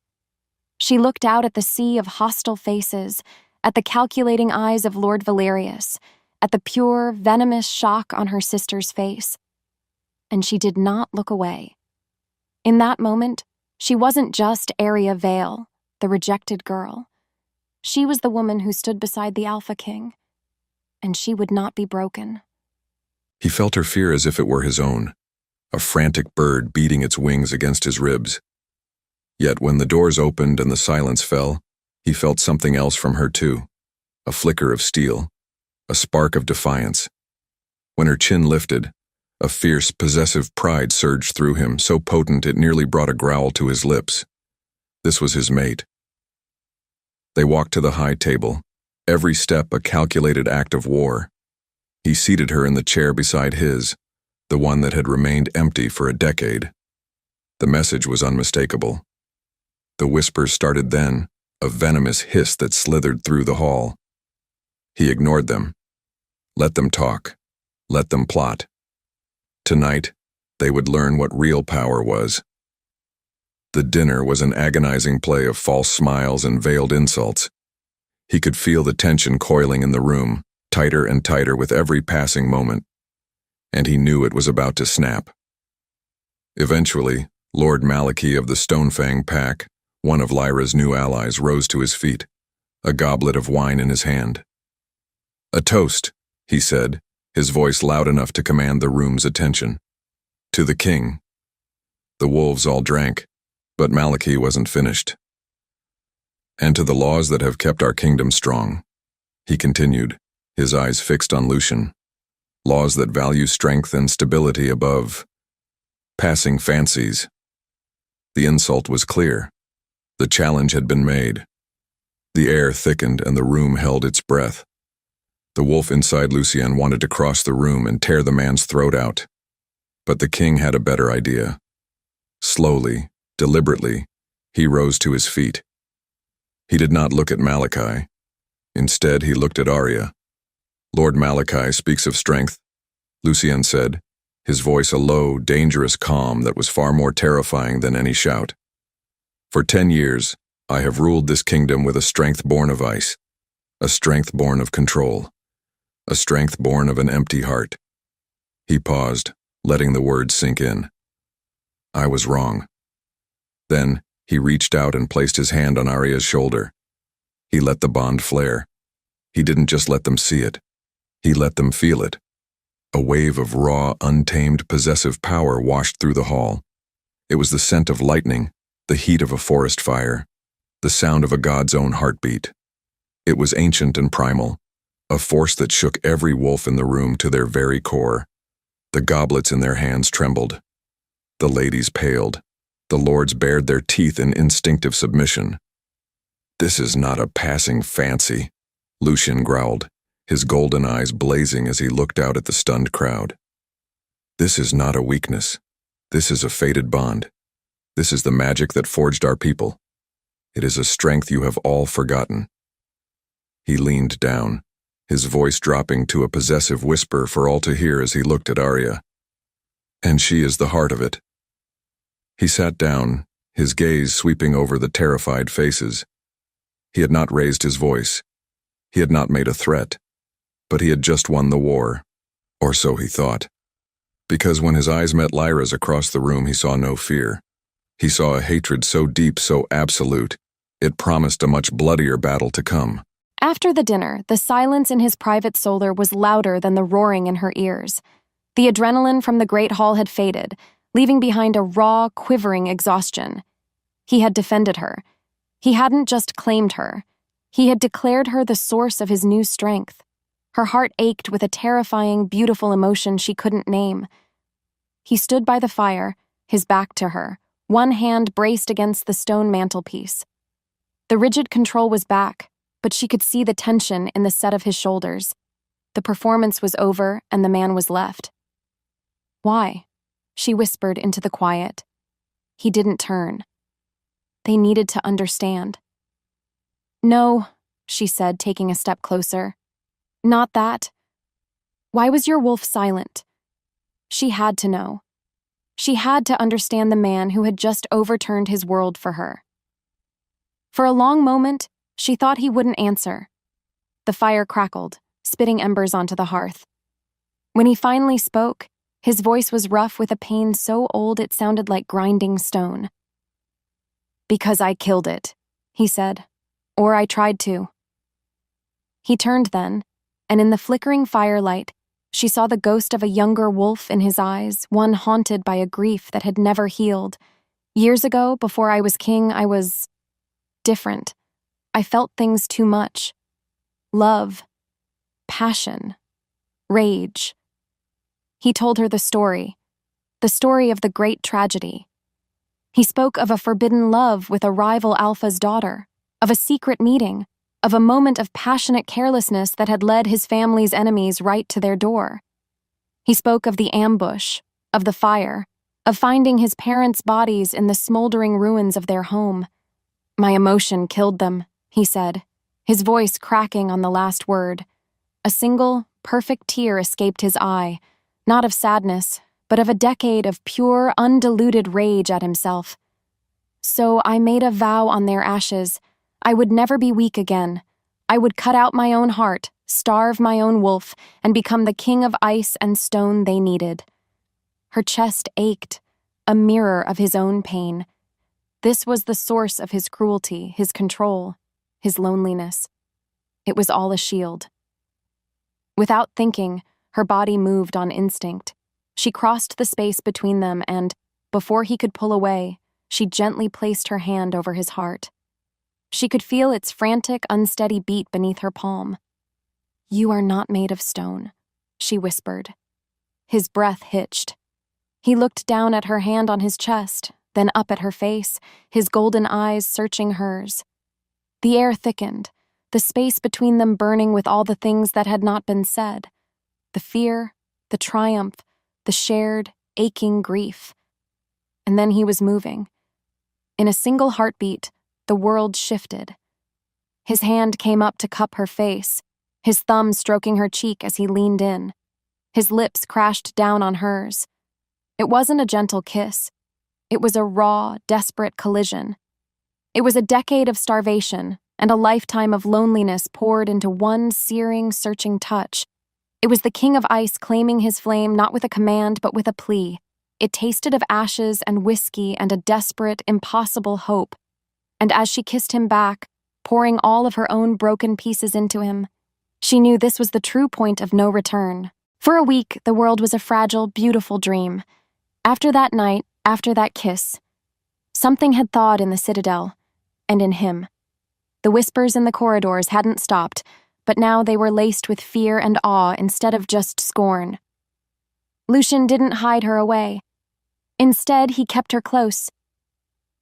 She looked out at the sea of hostile faces, at the calculating eyes of Lord Valerius, at the pure, venomous shock on her sister's face. And she did not look away. In that moment, she wasn't just Arya Vale, the rejected girl. She was the woman who stood beside the Alpha King, and she would not be broken. He felt her fear as if it were his own, a frantic bird beating its wings against his ribs. Yet when the doors opened and the silence fell, he felt something else from her too, a flicker of steel, a spark of defiance. When her chin lifted, a fierce, possessive pride surged through him, so potent it nearly brought a growl to his lips. This was his mate. They walked to the high table, every step a calculated act of war. He seated her in the chair beside his, the one that had remained empty for a decade. The message was unmistakable. The whispers started then, a venomous hiss that slithered through the hall. He ignored them. Let them talk. Let them plot. Tonight, they would learn what real power was. The dinner was an agonizing play of false smiles and veiled insults. He could feel the tension coiling in the room, tighter and tighter with every passing moment, and he knew it was about to snap. Eventually, Lord Malachi of the Stonefang pack, one of Lyra's new allies, rose to his feet, a goblet of wine in his hand. "A toast," he said, his voice loud enough to command the room's attention. "To the king." The wolves all drank, but Malachi wasn't finished. "And to the laws that have kept our kingdom strong," he continued, his eyes fixed on Lucian. "Laws that value strength and stability above passing fancies." The insult was clear. The challenge had been made. The air thickened and the room held its breath. The wolf inside Lucien wanted to cross the room and tear the man's throat out. But the king had a better idea. Slowly, deliberately, he rose to his feet. He did not look at Malachi. Instead, he looked at Arya. "Lord Malachi speaks of strength," Lucien said, his voice a low, dangerous calm that was far more terrifying than any shout. "For 10 years, I have ruled this kingdom with a strength born of ice, a strength born of control, a strength born of an empty heart." He paused, letting the words sink in. "I was wrong." Then, he reached out and placed his hand on Arya's shoulder. He let the bond flare. He didn't just let them see it. He let them feel it. A wave of raw, untamed, possessive power washed through the hall. It was the scent of lightning, the heat of a forest fire, the sound of a god's own heartbeat. It was ancient and primal, a force that shook every wolf in the room to their very core. The goblets in their hands trembled. The ladies paled. The lords bared their teeth in instinctive submission. "This is not a passing fancy," Lucien growled, his golden eyes blazing as he looked out at the stunned crowd. "This is not a weakness. This is a fated bond. This is the magic that forged our people. It is a strength you have all forgotten." He leaned down, his voice dropping to a possessive whisper for all to hear as he looked at Arya. "And she is the heart of it." He sat down, his gaze sweeping over the terrified faces. He had not raised his voice. He had not made a threat. But he had just won the war. Or so he thought. Because when his eyes met Lyra's across the room, he saw no fear. He saw a hatred so deep, so absolute, it promised a much bloodier battle to come. After the dinner, the silence in his private solar was louder than the roaring in her ears. The adrenaline from the great hall had faded, leaving behind a raw, quivering exhaustion. He had defended her. He hadn't just claimed her. He had declared her the source of his new strength. Her heart ached with a terrifying, beautiful emotion she couldn't name. He stood by the fire, his back to her, one hand braced against the stone mantelpiece. The rigid control was back, but she could see the tension in the set of his shoulders. The performance was over, and the man was left. "Why?" she whispered into the quiet. He didn't turn. They needed to understand. "No," she said, taking a step closer. "Not that. Why was your wolf silent?" She had to know. She had to understand the man who had just overturned his world for her. For a long moment, she thought he wouldn't answer. The fire crackled, spitting embers onto the hearth. When he finally spoke, his voice was rough with a pain so old it sounded like grinding stone. "Because I killed it," he said. "Or I tried to." He turned then, and in the flickering firelight, she saw the ghost of a younger wolf in his eyes, one haunted by a grief that had never healed. "Years ago, before I was king, I was different. I felt things too much. Love, passion, rage." He told her the story of the great tragedy. He spoke of a forbidden love with a rival alpha's daughter, of a secret meeting, of a moment of passionate carelessness that had led his family's enemies right to their door. He spoke of the ambush, of the fire, of finding his parents' bodies in the smoldering ruins of their home. "My emotion killed them," he said, his voice cracking on the last word. A single, perfect tear escaped his eye, not of sadness, but of a decade of pure, undiluted rage at himself. So I made a vow on their ashes. I would never be weak again. I would cut out my own heart, starve my own wolf, and become the king of ice and stone they needed. Her chest ached, a mirror of his own pain. This was the source of his cruelty, his control, his loneliness. It was all a shield. Without thinking, her body moved on instinct. She crossed the space between them and, before he could pull away, she gently placed her hand over his heart. She could feel its frantic, unsteady beat beneath her palm. "You are not made of stone," she whispered. His breath hitched. He looked down at her hand on his chest, then up at her face, his golden eyes searching hers. The air thickened, the space between them burning with all the things that had not been said. The fear, the triumph, the shared, aching grief. And then he was moving. In a single heartbeat, the world shifted. His hand came up to cup her face, his thumb stroking her cheek as he leaned in. His lips crashed down on hers. It wasn't a gentle kiss. It was a raw, desperate collision. It was a decade of starvation and a lifetime of loneliness poured into one searing, searching touch. It was the king of ice claiming his flame not with a command but with a plea. It tasted of ashes and whiskey and a desperate, impossible hope. And as she kissed him back, pouring all of her own broken pieces into him, she knew this was the true point of no return. For a week, the world was a fragile, beautiful dream. After that night, after that kiss, something had thawed in the citadel, and in him. The whispers in the corridors hadn't stopped, but now they were laced with fear and awe instead of just scorn. Lucian didn't hide her away. Instead, he kept her close.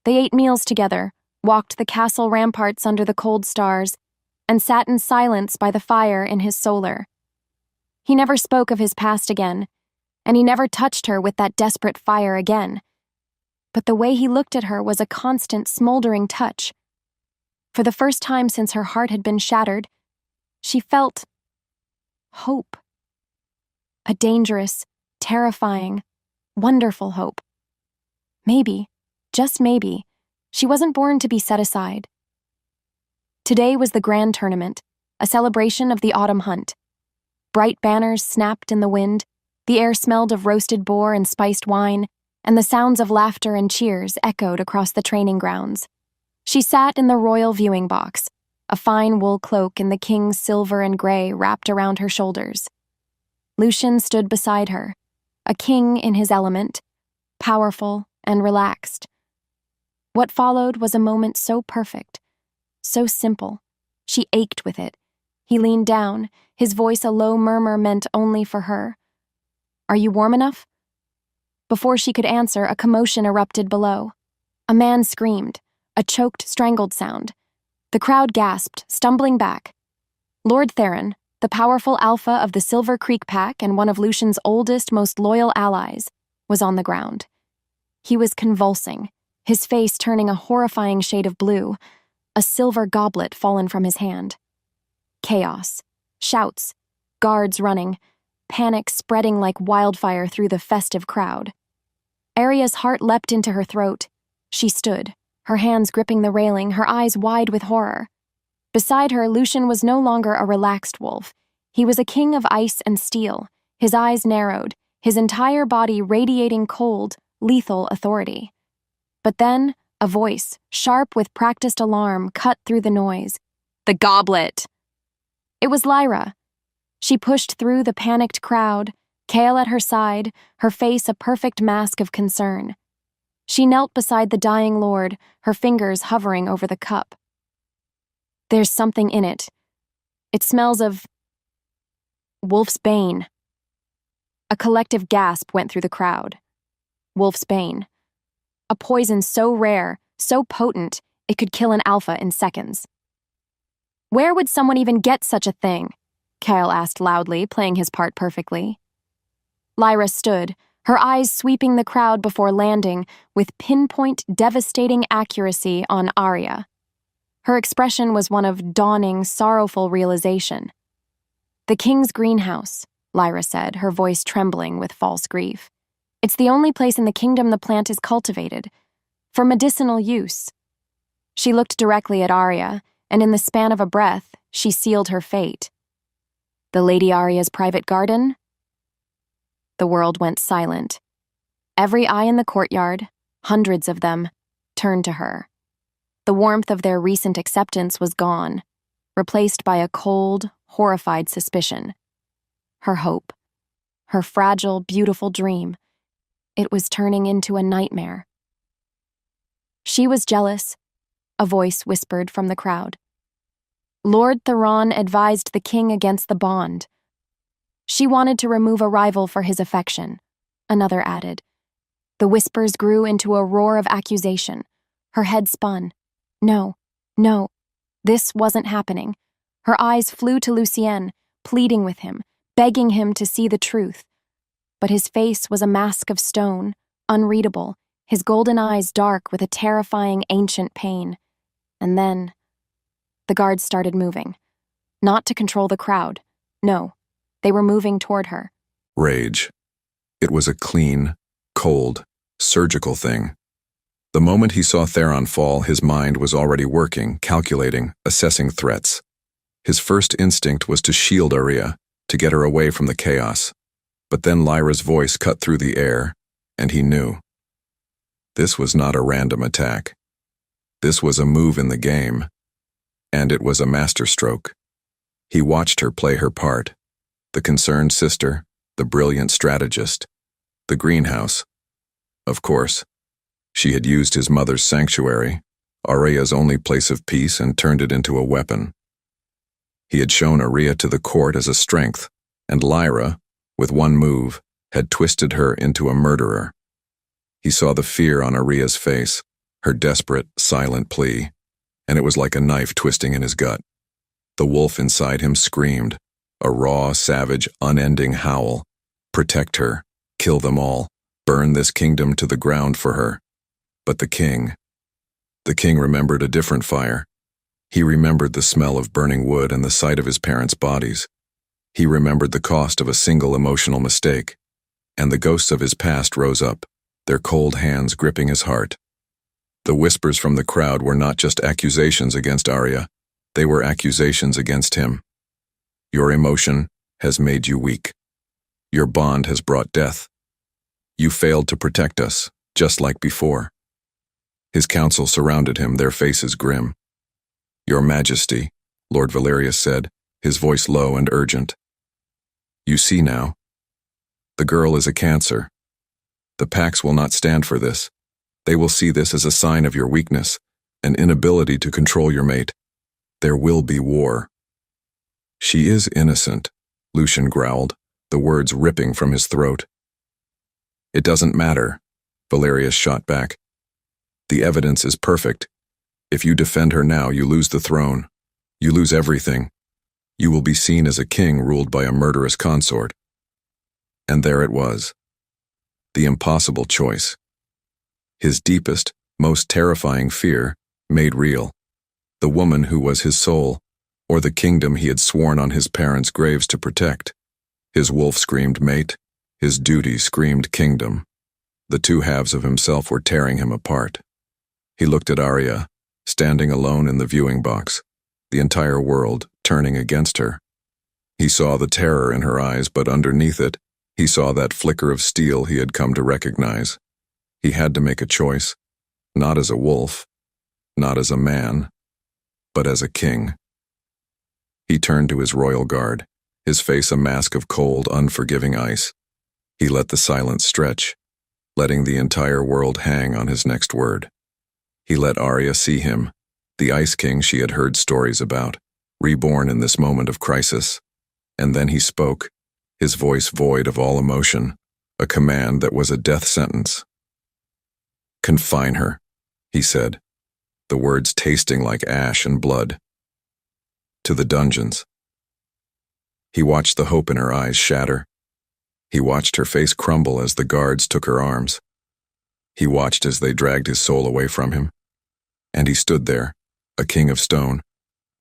They ate meals together, walked the castle ramparts under the cold stars, and sat in silence by the fire in his solar. He never spoke of his past again, and he never touched her with that desperate fire again. But the way he looked at her was a constant, smoldering touch. For the first time since her heart had been shattered, she felt hope. A dangerous, terrifying, wonderful hope. Maybe, just maybe, she wasn't born to be set aside. Today was the grand tournament, a celebration of the autumn hunt. Bright banners snapped in the wind, the air smelled of roasted boar and spiced wine, and the sounds of laughter and cheers echoed across the training grounds. She sat in the royal viewing box, a fine wool cloak in the king's silver and gray wrapped around her shoulders. Lucian stood beside her, a king in his element, powerful and relaxed. What followed was a moment so perfect, so simple. She ached with it. He leaned down, his voice a low murmur meant only for her. "Are you warm enough?" Before she could answer, a commotion erupted below. A man screamed, a choked, strangled sound. The crowd gasped, stumbling back. Lord Theron, the powerful alpha of the Silver Creek Pack and one of Lucian's oldest, most loyal allies, was on the ground. He was convulsing, his face turning a horrifying shade of blue, a silver goblet fallen from his hand. Chaos, shouts, guards running, panic spreading like wildfire through the festive crowd. Arya's heart leapt into her throat. She stood, her hands gripping the railing, her eyes wide with horror. Beside her, Lucian was no longer a relaxed wolf. He was a king of ice and steel, his eyes narrowed, his entire body radiating cold, lethal authority. But then, a voice, sharp with practiced alarm, cut through the noise. "The goblet!" It was Lyra. She pushed through the panicked crowd, Kale at her side, her face a perfect mask of concern. She knelt beside the dying lord, her fingers hovering over the cup. "There's something in it. It smells of Wolf's Bane." A collective gasp went through the crowd. Wolf's Bane. A poison so rare, so potent, it could kill an alpha in seconds. "Where would someone even get such a thing?" Kyle asked loudly, playing his part perfectly. Lyra stood, her eyes sweeping the crowd before landing, with pinpoint, devastating accuracy on Arya. Her expression was one of dawning, sorrowful realization. The king's greenhouse, Lyra said, her voice trembling with false grief. It's the only place in the kingdom the plant is cultivated, for medicinal use. She looked directly at Arya, and in the span of a breath, she sealed her fate. The Lady Arya's private garden? The world went silent. Every eye in the courtyard, hundreds of them, turned to her. The warmth of their recent acceptance was gone, replaced by a cold, horrified suspicion. Her hope, her fragile, beautiful dream, it was turning into a nightmare. She was jealous, a voice whispered from the crowd. Lord Theron advised the king against the bond. She wanted to remove a rival for his affection, another added. The whispers grew into a roar of accusation. Her head spun. No, this wasn't happening. Her eyes flew to Lucien, pleading with him, begging him to see the truth. But his face was a mask of stone, unreadable, his golden eyes dark with a terrifying ancient pain. And then, the guards started moving. Not to control the crowd. No, they were moving toward her. Rage. It was a clean, cold, surgical thing. The moment he saw Theron fall, his mind was already working, calculating, assessing threats. His first instinct was to shield Arya, to get her away from the chaos. But then Lyra's voice cut through the air, and he knew. This was not a random attack. This was a move in the game, and it was a masterstroke. He watched her play her part, the concerned sister, the brilliant strategist, the greenhouse. Of course, she had used his mother's sanctuary, Arya's only place of peace, and turned it into a weapon. He had shown Arya to the court as a strength, and Lyra, with one move, had twisted her into a murderer. He saw the fear on Arya's face, her desperate, silent plea, and it was like a knife twisting in his gut. The wolf inside him screamed, a raw, savage, unending howl. Protect her, kill them all, burn this kingdom to the ground for her. But the king remembered a different fire. He remembered the smell of burning wood and the sight of his parents' bodies. He remembered the cost of a single emotional mistake, and the ghosts of his past rose up, their cold hands gripping his heart. The whispers from the crowd were not just accusations against Arya, they were accusations against him. Your emotion has made you weak. Your bond has brought death. You failed to protect us, just like before. His council surrounded him, their faces grim. Your Majesty, Lord Valerius said, his voice low and urgent. You see now. The girl is a cancer. The Pax will not stand for this. They will see this as a sign of your weakness, an inability to control your mate. There will be war. She is innocent, Lucien growled, the words ripping from his throat. It doesn't matter, Valerius shot back. The evidence is perfect. If you defend her now, you lose the throne. You lose everything. You will be seen as a king ruled by a murderous consort. And there it was. The impossible choice. His deepest, most terrifying fear made real. The woman who was his soul, or the kingdom he had sworn on his parents' graves to protect. His wolf screamed mate, his duty screamed kingdom. The two halves of himself were tearing him apart. He looked at Arya, standing alone in the viewing box, the entire world turning against her. He saw the terror in her eyes, but underneath it, he saw that flicker of steel he had come to recognize. He had to make a choice, not as a wolf, not as a man, but as a king. He turned to his royal guard, his face a mask of cold, unforgiving ice. He let the silence stretch, letting the entire world hang on his next word. He let Arya see him, the Ice King she had heard stories about, reborn in this moment of crisis. And then he spoke, his voice void of all emotion, a command that was a death sentence. Confine her, he said, the words tasting like ash and blood. To the dungeons. He watched the hope in her eyes shatter. He watched her face crumble as the guards took her arms. He watched as they dragged his soul away from him. And he stood there, a king of stone,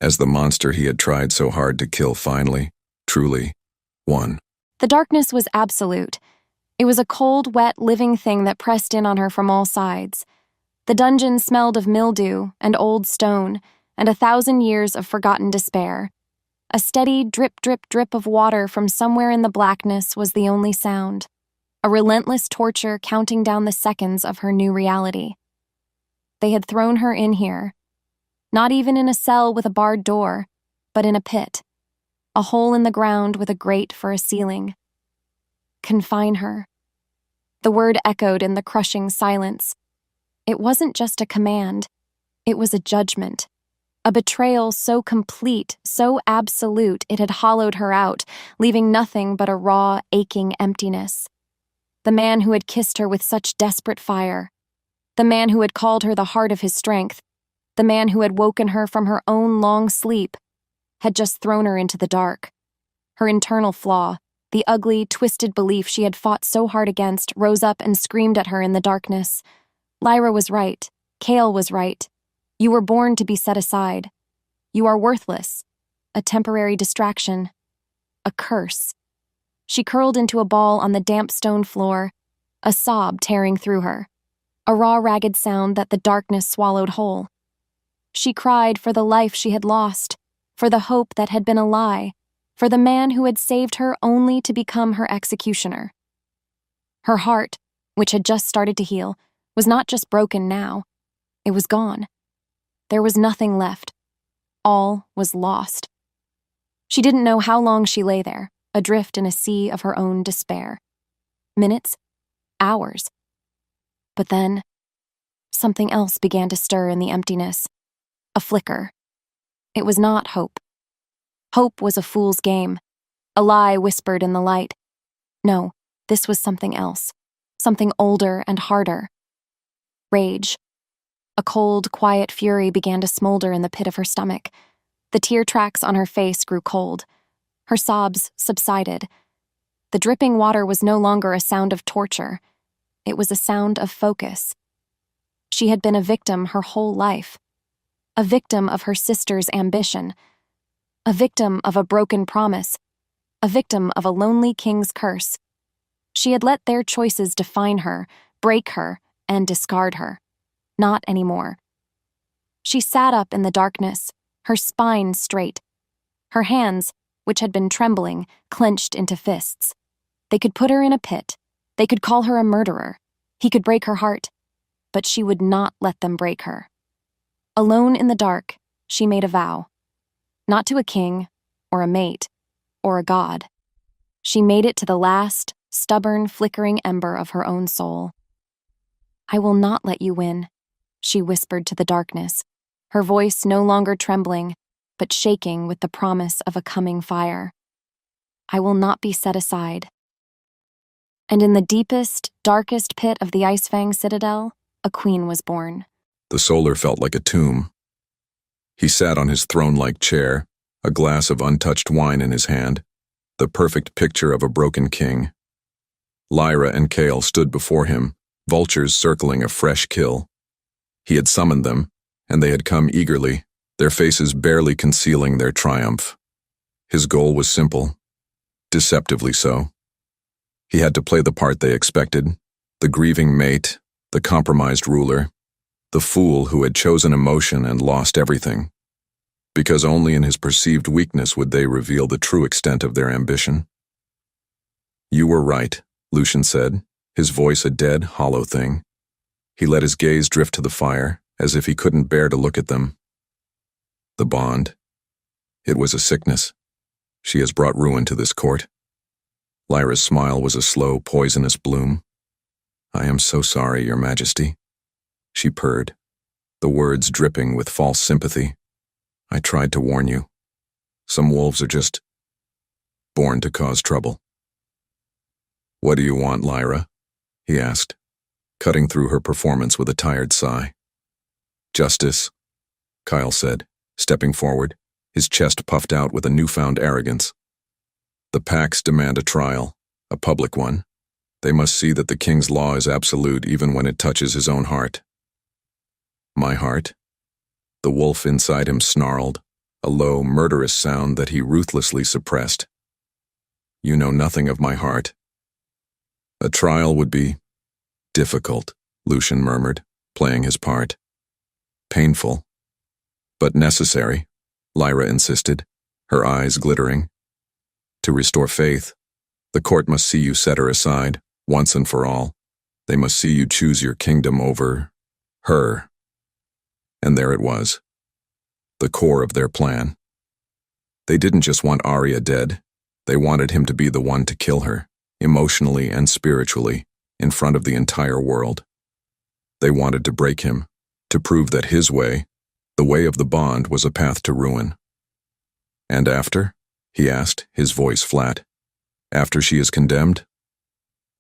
as the monster he had tried so hard to kill finally truly, one. The darkness was absolute. It was a cold, wet, living thing that pressed in on her from all sides. The dungeon smelled of mildew and old stone and 1,000 years of forgotten despair. A steady drip, drip, drip of water from somewhere in the blackness was the only sound. A relentless torture counting down the seconds of her new reality. They had thrown her in here. Not even in a cell with a barred door, but in a pit. A hole in the ground with a grate for a ceiling. Confine her. The word echoed in the crushing silence. It wasn't just a command. It was a judgment. A betrayal so complete, so absolute, it had hollowed her out, leaving nothing but a raw, aching emptiness. The man who had kissed her with such desperate fire. The man who had called her the heart of his strength. The man who had woken her from her own long sleep. Had just thrown her into the dark. Her internal flaw, the ugly, twisted belief she had fought so hard against, rose up and screamed at her in the darkness. Lyra was right. Cale was right. You were born to be set aside. You are worthless. A temporary distraction. A curse. She curled into a ball on the damp stone floor, a sob tearing through her. A raw, ragged sound that the darkness swallowed whole. She cried for the life she had lost, for the hope that had been a lie, for the man who had saved her only to become her executioner. Her heart, which had just started to heal, was not just broken now. It was gone. There was nothing left. All was lost. She didn't know how long she lay there, adrift in a sea of her own despair. Minutes, hours. But then, something else began to stir in the emptiness. A flicker. It was not hope. Hope was a fool's game. A lie whispered in the light. No, this was something else. Something older and harder. Rage. A cold, quiet fury began to smolder in the pit of her stomach. The tear tracks on her face grew cold. Her sobs subsided. The dripping water was no longer a sound of torture. It was a sound of focus. She had been a victim her whole life. A victim of her sister's ambition. A victim of a broken promise. A victim of a lonely king's curse. She had let their choices define her, break her, and discard her. Not anymore. She sat up in the darkness, her spine straight. Her hands, which had been trembling, clenched into fists. They could put her in a pit. They could call her a murderer. He could break her heart. But she would not let them break her. Alone in the dark, she made a vow. Not to a king, or a mate, or a god. She made it to the last, stubborn, flickering ember of her own soul. I will not let you win, she whispered to the darkness, her voice no longer trembling, but shaking with the promise of a coming fire. I will not be set aside. And in the deepest, darkest pit of the Icefang Citadel, a queen was born. The solar felt like a tomb. He sat on his throne-like chair, a glass of untouched wine in his hand, the perfect picture of a broken king. Lyra and Cale stood before him, vultures circling a fresh kill. He had summoned them, and they had come eagerly, their faces barely concealing their triumph. His goal was simple, deceptively so. He had to play the part they expected, the grieving mate, the compromised ruler, the fool who had chosen emotion and lost everything, because only in his perceived weakness would they reveal the true extent of their ambition. You were right, Lucian said, his voice a dead, hollow thing. He let his gaze drift to the fire, as if he couldn't bear to look at them. The bond. It was a sickness. She has brought ruin to this court. Lyra's smile was a slow, poisonous bloom. I am so sorry, Your Majesty. She purred, the words dripping with false sympathy. I tried to warn you. Some wolves are just born to cause trouble. What do you want, Lyra? He asked, cutting through her performance with a tired sigh. Justice, Kyle said, stepping forward, his chest puffed out with a newfound arrogance. The Pax demand a trial, a public one. They must see that the king's law is absolute even when it touches his own heart. My heart? The wolf inside him snarled, a low, murderous sound that he ruthlessly suppressed. You know nothing of my heart. A trial would be difficult, Lucian murmured, playing his part. Painful, but necessary, Lyra insisted, her eyes glittering. To restore faith, the court must see you set her aside, once and for all. They must see you choose your kingdom over her. And there it was, the core of their plan. They didn't just want Arya dead, they wanted him to be the one to kill her, emotionally and spiritually, in front of the entire world. They wanted to break him, to prove that his way, the way of the bond, was a path to ruin. And after? He asked, his voice flat. After she is condemned?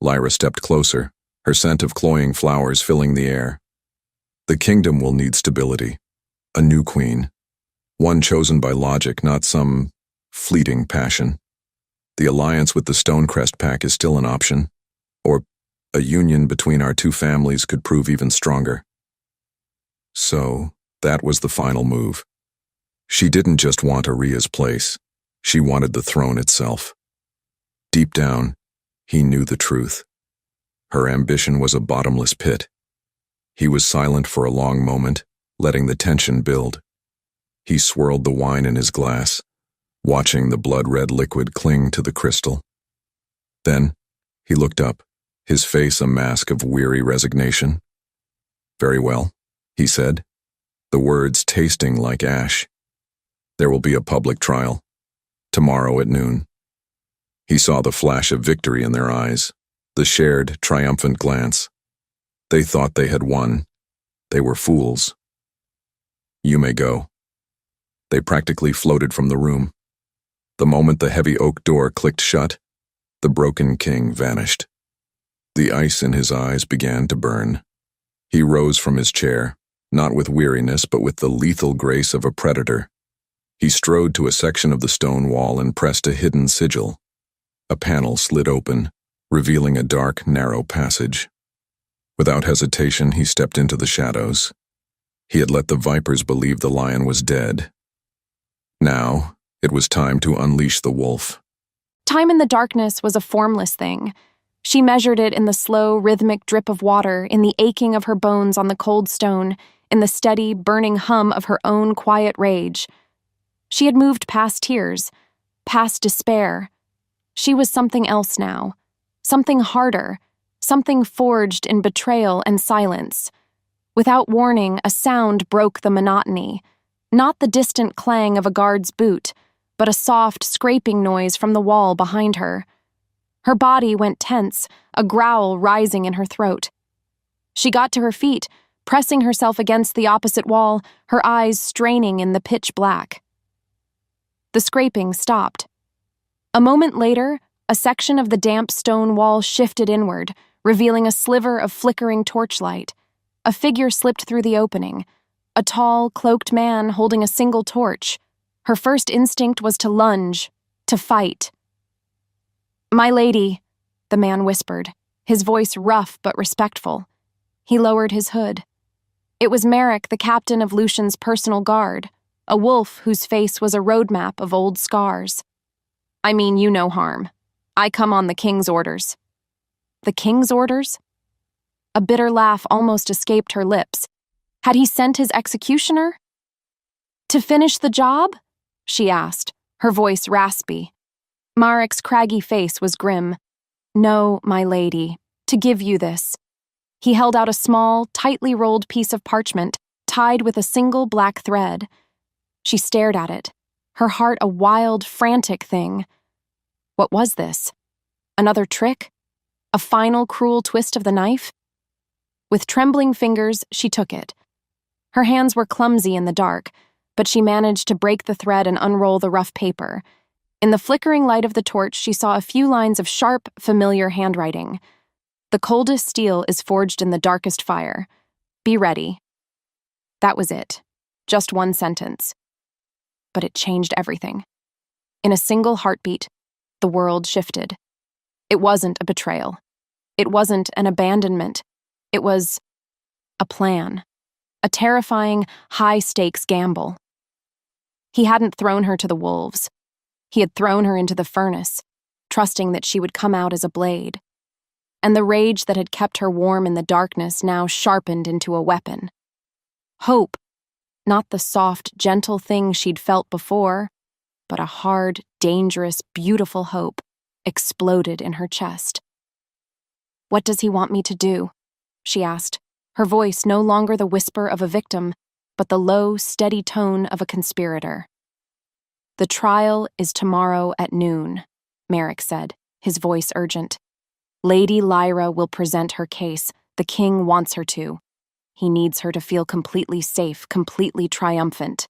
Lyra stepped closer, her scent of cloying flowers filling the air. The kingdom will need stability, a new queen, one chosen by logic, not some fleeting passion. The alliance with the Stonecrest pack is still an option, or a union between our two families could prove even stronger. So, that was the final move. She didn't just want Arya's place, she wanted the throne itself. Deep down, he knew the truth. Her ambition was a bottomless pit. He was silent for a long moment, letting the tension build. He swirled the wine in his glass, watching the blood-red liquid cling to the crystal. Then, he looked up, his face a mask of weary resignation. Very well, he said, the words tasting like ash. There will be a public trial, tomorrow at noon. He saw the flash of victory in their eyes, the shared, triumphant glance. They thought they had won. They were fools. You may go. They practically floated from the room. The moment the heavy oak door clicked shut, the broken king vanished. The ice in his eyes began to burn. He rose from his chair, not with weariness but with the lethal grace of a predator. He strode to a section of the stone wall and pressed a hidden sigil. A panel slid open, revealing a dark, narrow passage. Without hesitation, he stepped into the shadows. He had let the vipers believe the lion was dead. Now, it was time to unleash the wolf. Time in the darkness was a formless thing. She measured it in the slow, rhythmic drip of water, in the aching of her bones on the cold stone, in the steady, burning hum of her own quiet rage. She had moved past tears, past despair. She was something else now, something harder, something forged in betrayal and silence. Without warning, a sound broke the monotony, not the distant clang of a guard's boot, but a soft, scraping noise from the wall behind her. Her body went tense, a growl rising in her throat. She got to her feet, pressing herself against the opposite wall, her eyes straining in the pitch black. The scraping stopped. A moment later, a section of the damp stone wall shifted inward, revealing a sliver of flickering torchlight. A figure slipped through the opening, a tall, cloaked man holding a single torch. Her first instinct was to lunge, to fight. "My lady," the man whispered, his voice rough but respectful. He lowered his hood. It was Merrick, the captain of Lucian's personal guard, a wolf whose face was a roadmap of old scars. "I mean you no harm. I come on the king's orders." The king's orders? A bitter laugh almost escaped her lips. Had he sent his executioner? "To finish the job?" she asked, her voice raspy. Marek's craggy face was grim. "No, my lady, to give you this." He held out a small, tightly rolled piece of parchment, tied with a single black thread. She stared at it, her heart a wild, frantic thing. What was this? Another trick? A final cruel twist of the knife? With trembling fingers, she took it. Her hands were clumsy in the dark, but she managed to break the thread and unroll the rough paper. In the flickering light of the torch, she saw a few lines of sharp, familiar handwriting. "The coldest steel is forged in the darkest fire. Be ready." That was it. Just one sentence. But it changed everything. In a single heartbeat, the world shifted. It wasn't a betrayal. It wasn't an abandonment. It was a plan. A terrifying, high-stakes gamble. He hadn't thrown her to the wolves. He had thrown her into the furnace. trusting that she would come out as a blade. And the rage that had kept her warm in the darkness now sharpened into a weapon. Hope, not the soft, gentle thing she'd felt before, but a hard, dangerous, beautiful hope, exploded in her chest. "What does he want me to do?" she asked, her voice no longer the whisper of a victim, but the low, steady tone of a conspirator. "The trial is tomorrow at noon," Merrick said, his voice urgent. "Lady Lyra will present her case. The king wants her to. He needs her to feel completely safe, completely triumphant."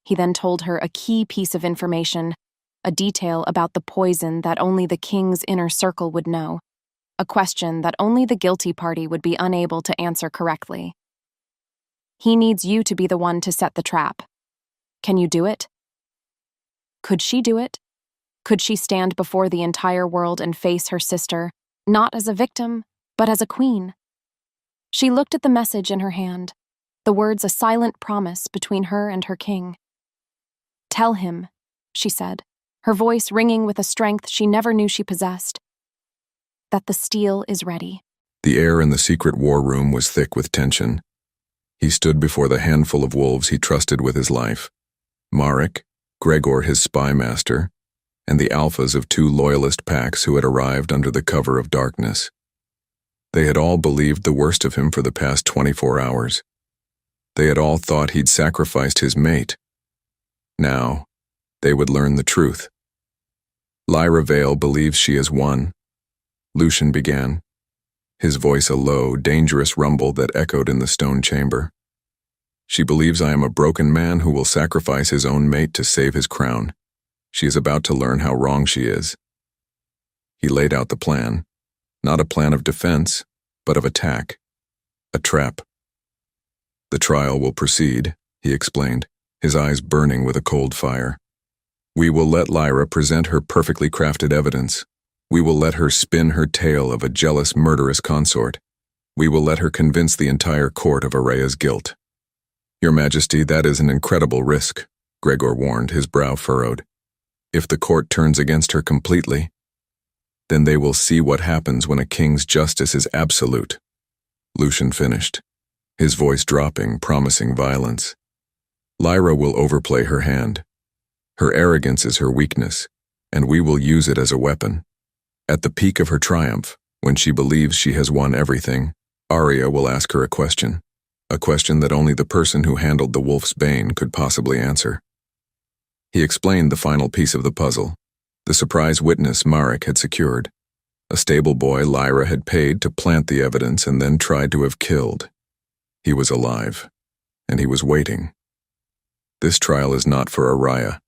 He then told her a key piece of information, a detail about the poison that only the king's inner circle would know, a question that only the guilty party would be unable to answer correctly. "He needs you to be the one to set the trap. Can you do it?" Could she do it? Could she stand before the entire world and face her sister, not as a victim, but as a queen? She looked at the message in her hand, the words a silent promise between her and her king. "Tell him," she said, her voice ringing with a strength she never knew she possessed, "that the steel is ready." The air in the secret war room was thick with tension. He stood before the handful of wolves he trusted with his life. Marek, Gregor his spy master, and the alphas of two loyalist packs who had arrived under the cover of darkness. They had all believed the worst of him for the past 24 hours. They had all thought he'd sacrificed his mate. Now, they would learn the truth. "Lyra Vale believes she has won," Lucian began, his voice a low, dangerous rumble that echoed in the stone chamber. "She believes I am a broken man who will sacrifice his own mate to save his crown. She is about to learn how wrong she is." He laid out the plan, not a plan of defense, but of attack, a trap. "The trial will proceed," he explained, his eyes burning with a cold fire. "We will let Lyra present her perfectly crafted evidence. We will let her spin her tale of a jealous, murderous consort. We will let her convince the entire court of Araya's guilt." "Your Majesty, that is an incredible risk," Gregor warned, his brow furrowed. "If the court turns against her completely, then they will see what happens when a king's justice is absolute." Lucian finished, his voice dropping, promising violence. "Lyra will overplay her hand. Her arrogance is her weakness, and we will use it as a weapon. At the peak of her triumph, when she believes she has won everything, Arya will ask her a question that only the person who handled the wolf's bane could possibly answer." He explained the final piece of the puzzle, the surprise witness Marek had secured, a stable boy Lyra had paid to plant the evidence and then tried to have killed. He was alive, and he was waiting. "This trial is not for Araya,"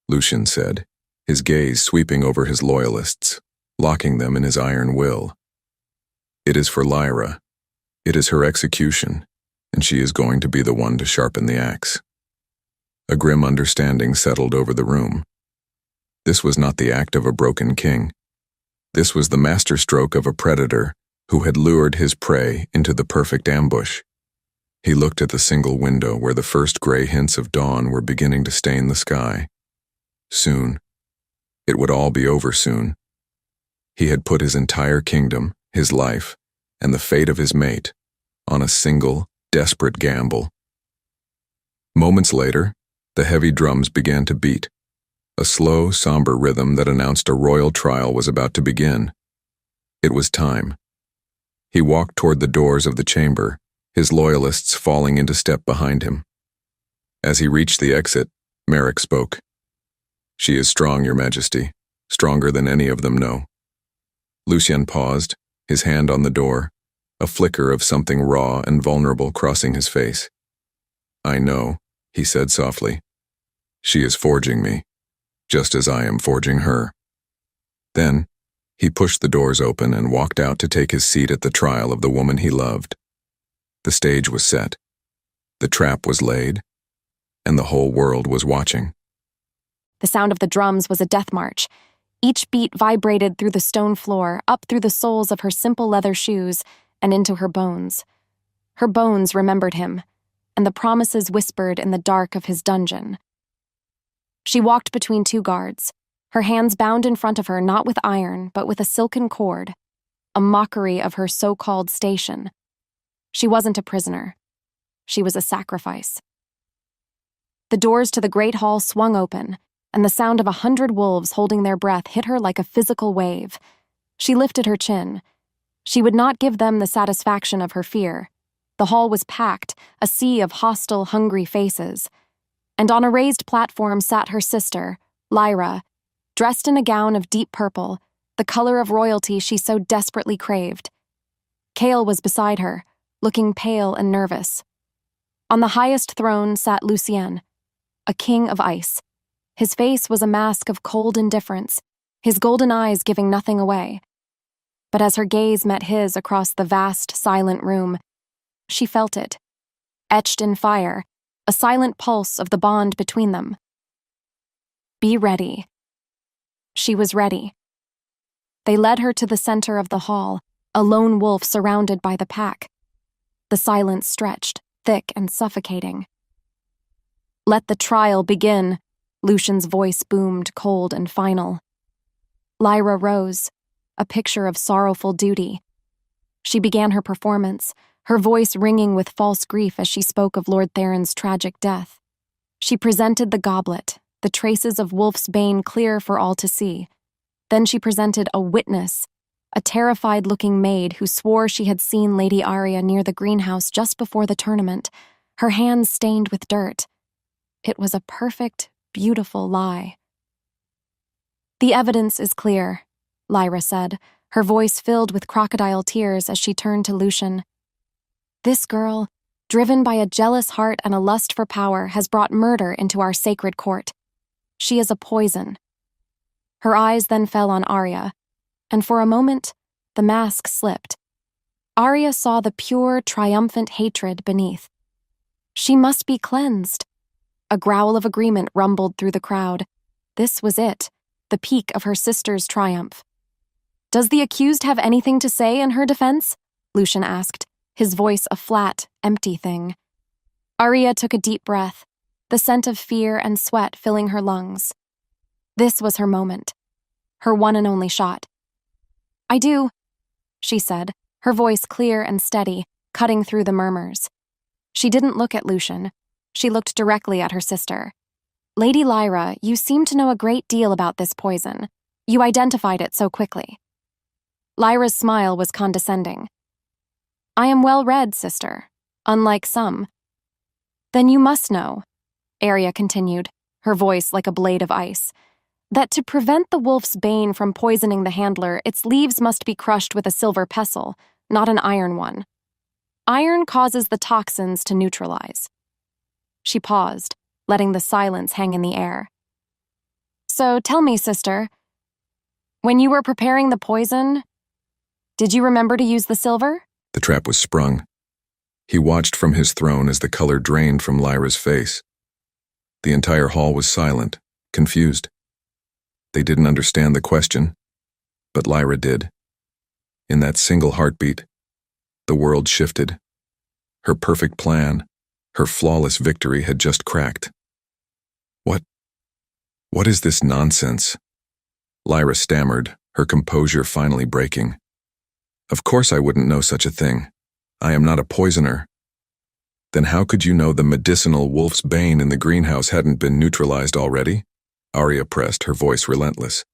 Lucian said, his gaze sweeping over his loyalists, locking them in his iron will. "It is for Lyra. It is her execution, and she is going to be the one to sharpen the axe." A grim understanding settled over the room. This was not the act of a broken king. This was the masterstroke of a predator who had lured his prey into the perfect ambush. He looked at the single window where the first gray hints of dawn were beginning to stain the sky. Soon. It would all be over soon. He had put his entire kingdom, his life, and the fate of his mate on a single, desperate gamble. Moments later, the heavy drums began to beat, a slow, somber rhythm that announced a royal trial was about to begin. It was time. He walked toward the doors of the chamber, his loyalists falling into step behind him. As he reached the exit, Merrick spoke. "She is strong, Your Majesty, stronger than any of them know." Lucian paused, his hand on the door, a flicker of something raw and vulnerable crossing his face. "I know," he said softly. "She is forging me, just as I am forging her." Then, he pushed the doors open and walked out to take his seat at the trial of the woman he loved. The stage was set, the trap was laid, and the whole world was watching. The sound of the drums was a death march. Each beat vibrated through the stone floor, up through the soles of her simple leather shoes, and into her bones. Her bones remembered him, and the promises whispered in the dark of his dungeon. She walked between two guards, her hands bound in front of her not with iron, but with a silken cord, a mockery of her so-called station. She wasn't a prisoner. She was a sacrifice. The doors to the great hall swung open, and the sound of 100 wolves holding their breath hit her like a physical wave. She lifted her chin. She would not give them the satisfaction of her fear. The hall was packed, a sea of hostile, hungry faces. And on a raised platform sat her sister, Lyra, dressed in a gown of deep purple, the color of royalty she so desperately craved. Cale was beside her, looking pale and nervous. On the highest throne sat Lucien, a king of ice. His face was a mask of cold indifference, his golden eyes giving nothing away. But as her gaze met his across the vast, silent room, she felt it, etched in fire, a silent pulse of the bond between them. Be ready. She was ready. They led her to the center of the hall, a lone wolf surrounded by the pack. The silence stretched, thick and suffocating. Let the trial begin, Lucian's voice boomed, cold and final. Lyra rose, a picture of sorrowful duty. She began her performance, her voice ringing with false grief as she spoke of Lord Theron's tragic death. She presented the goblet, the traces of Wolf's bane clear for all to see. Then she presented a witness, a terrified-looking maid who swore she had seen Lady Arya near the greenhouse just before the tournament, her hands stained with dirt. It was a perfect, beautiful lie. The evidence is clear, Lyra said, her voice filled with crocodile tears as she turned to Lucian. This girl, driven by a jealous heart and a lust for power, has brought murder into our sacred court. She is a poison. Her eyes then fell on Arya, and for a moment, the mask slipped. Arya saw the pure, triumphant hatred beneath. She must be cleansed. A growl of agreement rumbled through the crowd. This was it, the peak of her sister's triumph. Does the accused have anything to say in her defense? Lucian asked, his voice a flat, empty thing. Arya took a deep breath, the scent of fear and sweat filling her lungs. This was her moment, her one and only shot. I do, she said, her voice clear and steady, cutting through the murmurs. She didn't look at Lucian. She looked directly at her sister. Lady Lyra, you seem to know a great deal about this poison. You identified it so quickly. Lyra's smile was condescending. I am well-read, sister, unlike some. Then you must know, Arya continued, her voice like a blade of ice, that to prevent the wolf's bane from poisoning the handler, its leaves must be crushed with a silver pestle, not an iron one. Iron causes the toxins to neutralize. She paused, letting the silence hang in the air. So tell me, sister, when you were preparing the poison, did you remember to use the silver? The trap was sprung. He watched from his throne as the color drained from Lyra's face. The entire hall was silent, confused. They didn't understand the question, but Lyra did. In that single heartbeat, the world shifted. Her perfect plan, her flawless victory had just cracked. What is this nonsense? Lyra stammered, her composure finally breaking. Of course I wouldn't know such a thing. I am not a poisoner. Then how could you know the medicinal wolf's bane in the greenhouse hadn't been neutralized already? Arya pressed, her voice relentless.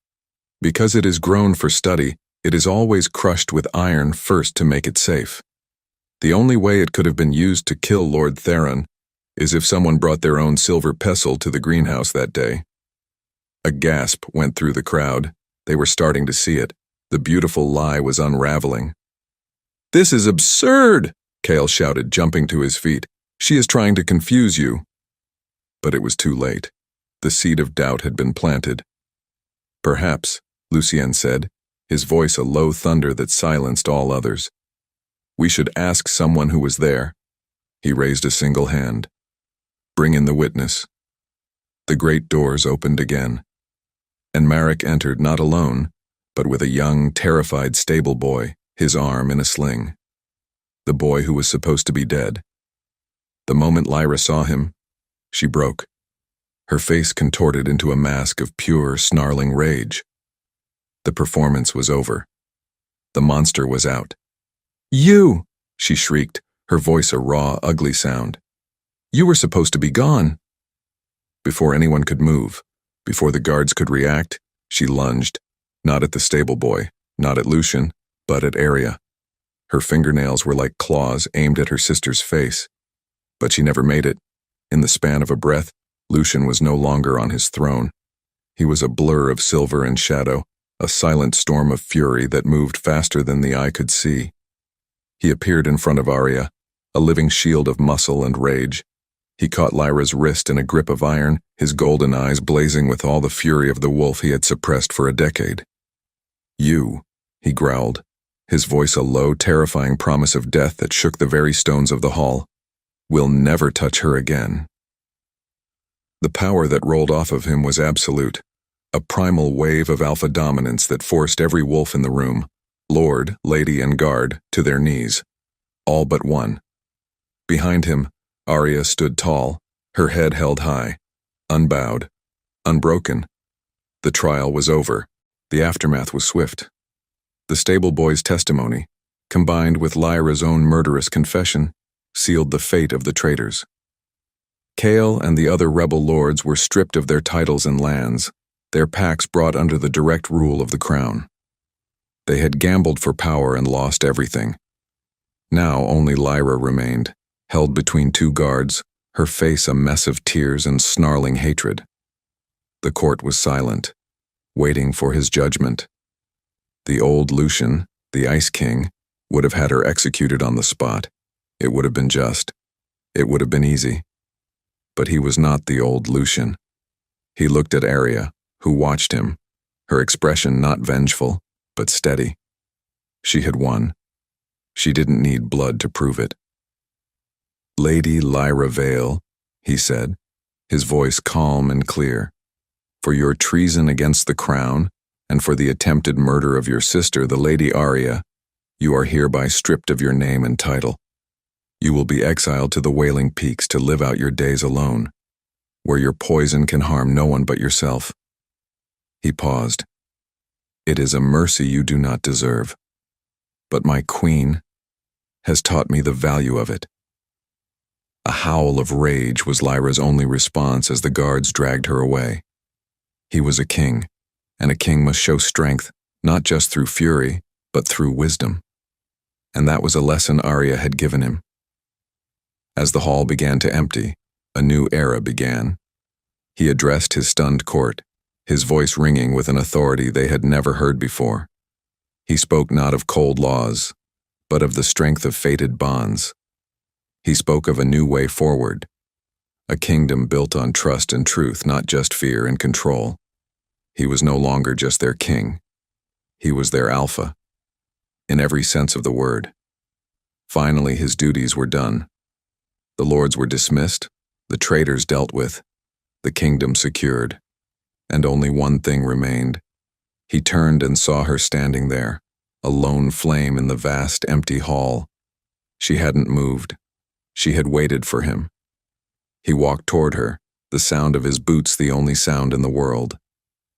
Because it is grown for study, it is always crushed with iron first to make it safe. The only way it could have been used to kill Lord Theron is if someone brought their own silver pestle to the greenhouse that day. A gasp went through the crowd. They were starting to see it. The beautiful lie was unraveling. This is absurd, Cale shouted, jumping to his feet. She is trying to confuse you. But it was too late. The seed of doubt had been planted. Perhaps, Lucien said, his voice a low thunder that silenced all others. We should ask someone who was there. He raised a single hand. Bring in the witness. The great doors opened again, and Marek entered not alone, but with a young, terrified stable boy, his arm in a sling. The boy who was supposed to be dead. The moment Lyra saw him, she broke. her face contorted into a mask of pure, snarling rage. The performance was over. The monster was out. "You!" she shrieked, her voice a raw, ugly sound. "You were supposed to be gone." Before anyone could move, before the guards could react, she lunged, not at the stable boy, not at Lucian, but at Arya. Her fingernails were like claws aimed at her sister's face. But she never made it. In the span of a breath, Lucian was no longer on his throne. He was a blur of silver and shadow, a silent storm of fury that moved faster than the eye could see. He appeared in front of Arya, a living shield of muscle and rage. He caught Lyra's wrist in a grip of iron, his golden eyes blazing with all the fury of the wolf he had suppressed for a decade. "You," he growled, his voice a low, terrifying promise of death that shook the very stones of the hall. "Will never touch her again." The power that rolled off of him was absolute, a primal wave of alpha dominance that forced every wolf in the room, lord, lady, and guard, to their knees. All but one. Behind him, Arya stood tall, her head held high, unbowed, unbroken. The trial was over. The aftermath was swift. The stable boy's testimony, combined with Lyra's own murderous confession, sealed the fate of the traitors. Kale and the other rebel lords were stripped of their titles and lands, their packs brought under the direct rule of the crown. They had gambled for power and lost everything. Now only Lyra remained, held between two guards, her face a mess of tears and snarling hatred. The court was silent, waiting for his judgment. The old Lucian, the Ice King, would have had her executed on the spot. It would have been just. It would have been easy. But he was not the old Lucian. He looked at Arya, who watched him, her expression not vengeful, but steady. She had won. She didn't need blood to prove it. "Lady Lyra Vale," he said, his voice calm and clear, "for your treason against the crown, and for the attempted murder of your sister, the Lady Arya, you are hereby stripped of your name and title. You will be exiled to the Wailing Peaks to live out your days alone, where your poison can harm no one but yourself." He paused. "It is a mercy you do not deserve, but my queen has taught me the value of it." A howl of rage was Lyra's only response as the guards dragged her away. He was a king, and a king must show strength, not just through fury, but through wisdom. And that was a lesson Arya had given him. As the hall began to empty, a new era began. He addressed his stunned court, his voice ringing with an authority they had never heard before. He spoke not of cold laws, but of the strength of fated bonds. He spoke of a new way forward, a kingdom built on trust and truth, not just fear and control. He was no longer just their king. He was their alpha, in every sense of the word. Finally, his duties were done. The lords were dismissed, the traitors dealt with, the kingdom secured, and only one thing remained. He turned and saw her standing there, a lone flame in the vast, empty hall. She hadn't moved. She had waited for him. He walked toward her, the sound of his boots the only sound in the world.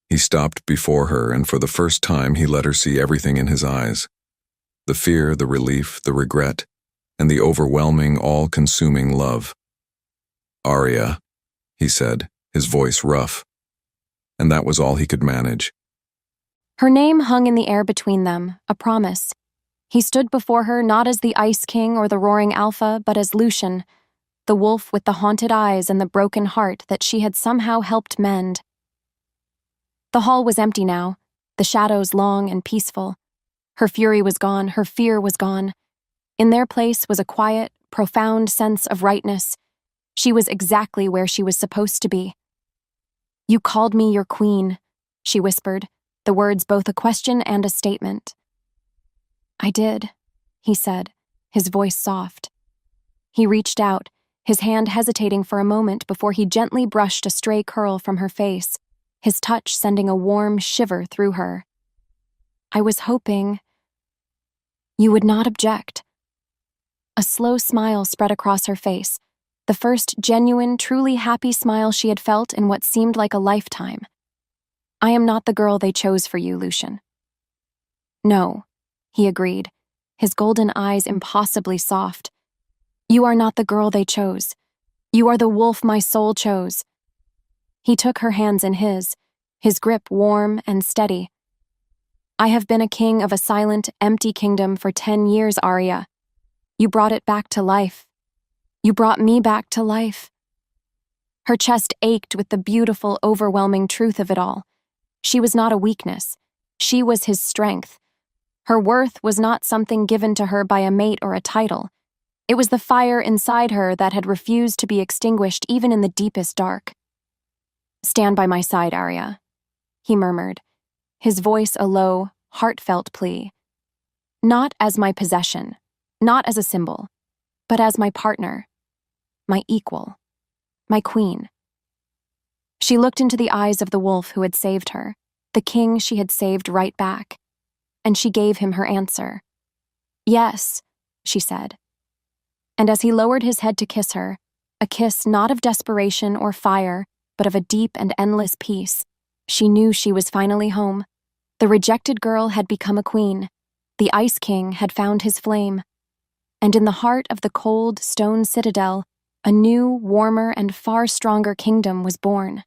He stopped before her, and for the first time he let her see everything in his eyes. The fear, the relief, the regret, and the overwhelming, all-consuming love. "Arya," he said, his voice rough. And that was all he could manage. Her name hung in the air between them, a promise. He stood before her not as the Ice King or the Roaring Alpha, but as Lucian, the wolf with the haunted eyes and the broken heart that she had somehow helped mend. The hall was empty now, the shadows long and peaceful. Her fury was gone, her fear was gone. In their place was a quiet, profound sense of rightness. She was exactly where she was supposed to be. "You called me your queen," she whispered, the words both a question and a statement. "I did," he said, his voice soft. He reached out, his hand hesitating for a moment before he gently brushed a stray curl from her face, his touch sending a warm shiver through her. "I was hoping you would not object." A slow smile spread across her face, the first genuine, truly happy smile she had felt in what seemed like a lifetime. "I am not the girl they chose for you, Lucian." "No," he agreed, his golden eyes impossibly soft. "You are not the girl they chose. You are the wolf my soul chose." He took her hands in his grip warm and steady. "I have been a king of a silent, empty kingdom for 10 years, Arya. You brought it back to life. You brought me back to life." Her chest ached with the beautiful, overwhelming truth of it all. She was not a weakness. She was his strength. Her worth was not something given to her by a mate or a title. It was the fire inside her that had refused to be extinguished even in the deepest dark. "Stand by my side, Arya," he murmured, his voice a low, heartfelt plea. "Not as my possession, not as a symbol, but as my partner, my equal, my queen." She looked into the eyes of the wolf who had saved her, the king she had saved right back, and she gave him her answer. "Yes," she said. And as he lowered his head to kiss her, a kiss not of desperation or fire, but of a deep and endless peace, she knew she was finally home. The rejected girl had become a queen. The Ice King had found his flame. And in the heart of the cold stone citadel, a new, warmer, and far stronger kingdom was born.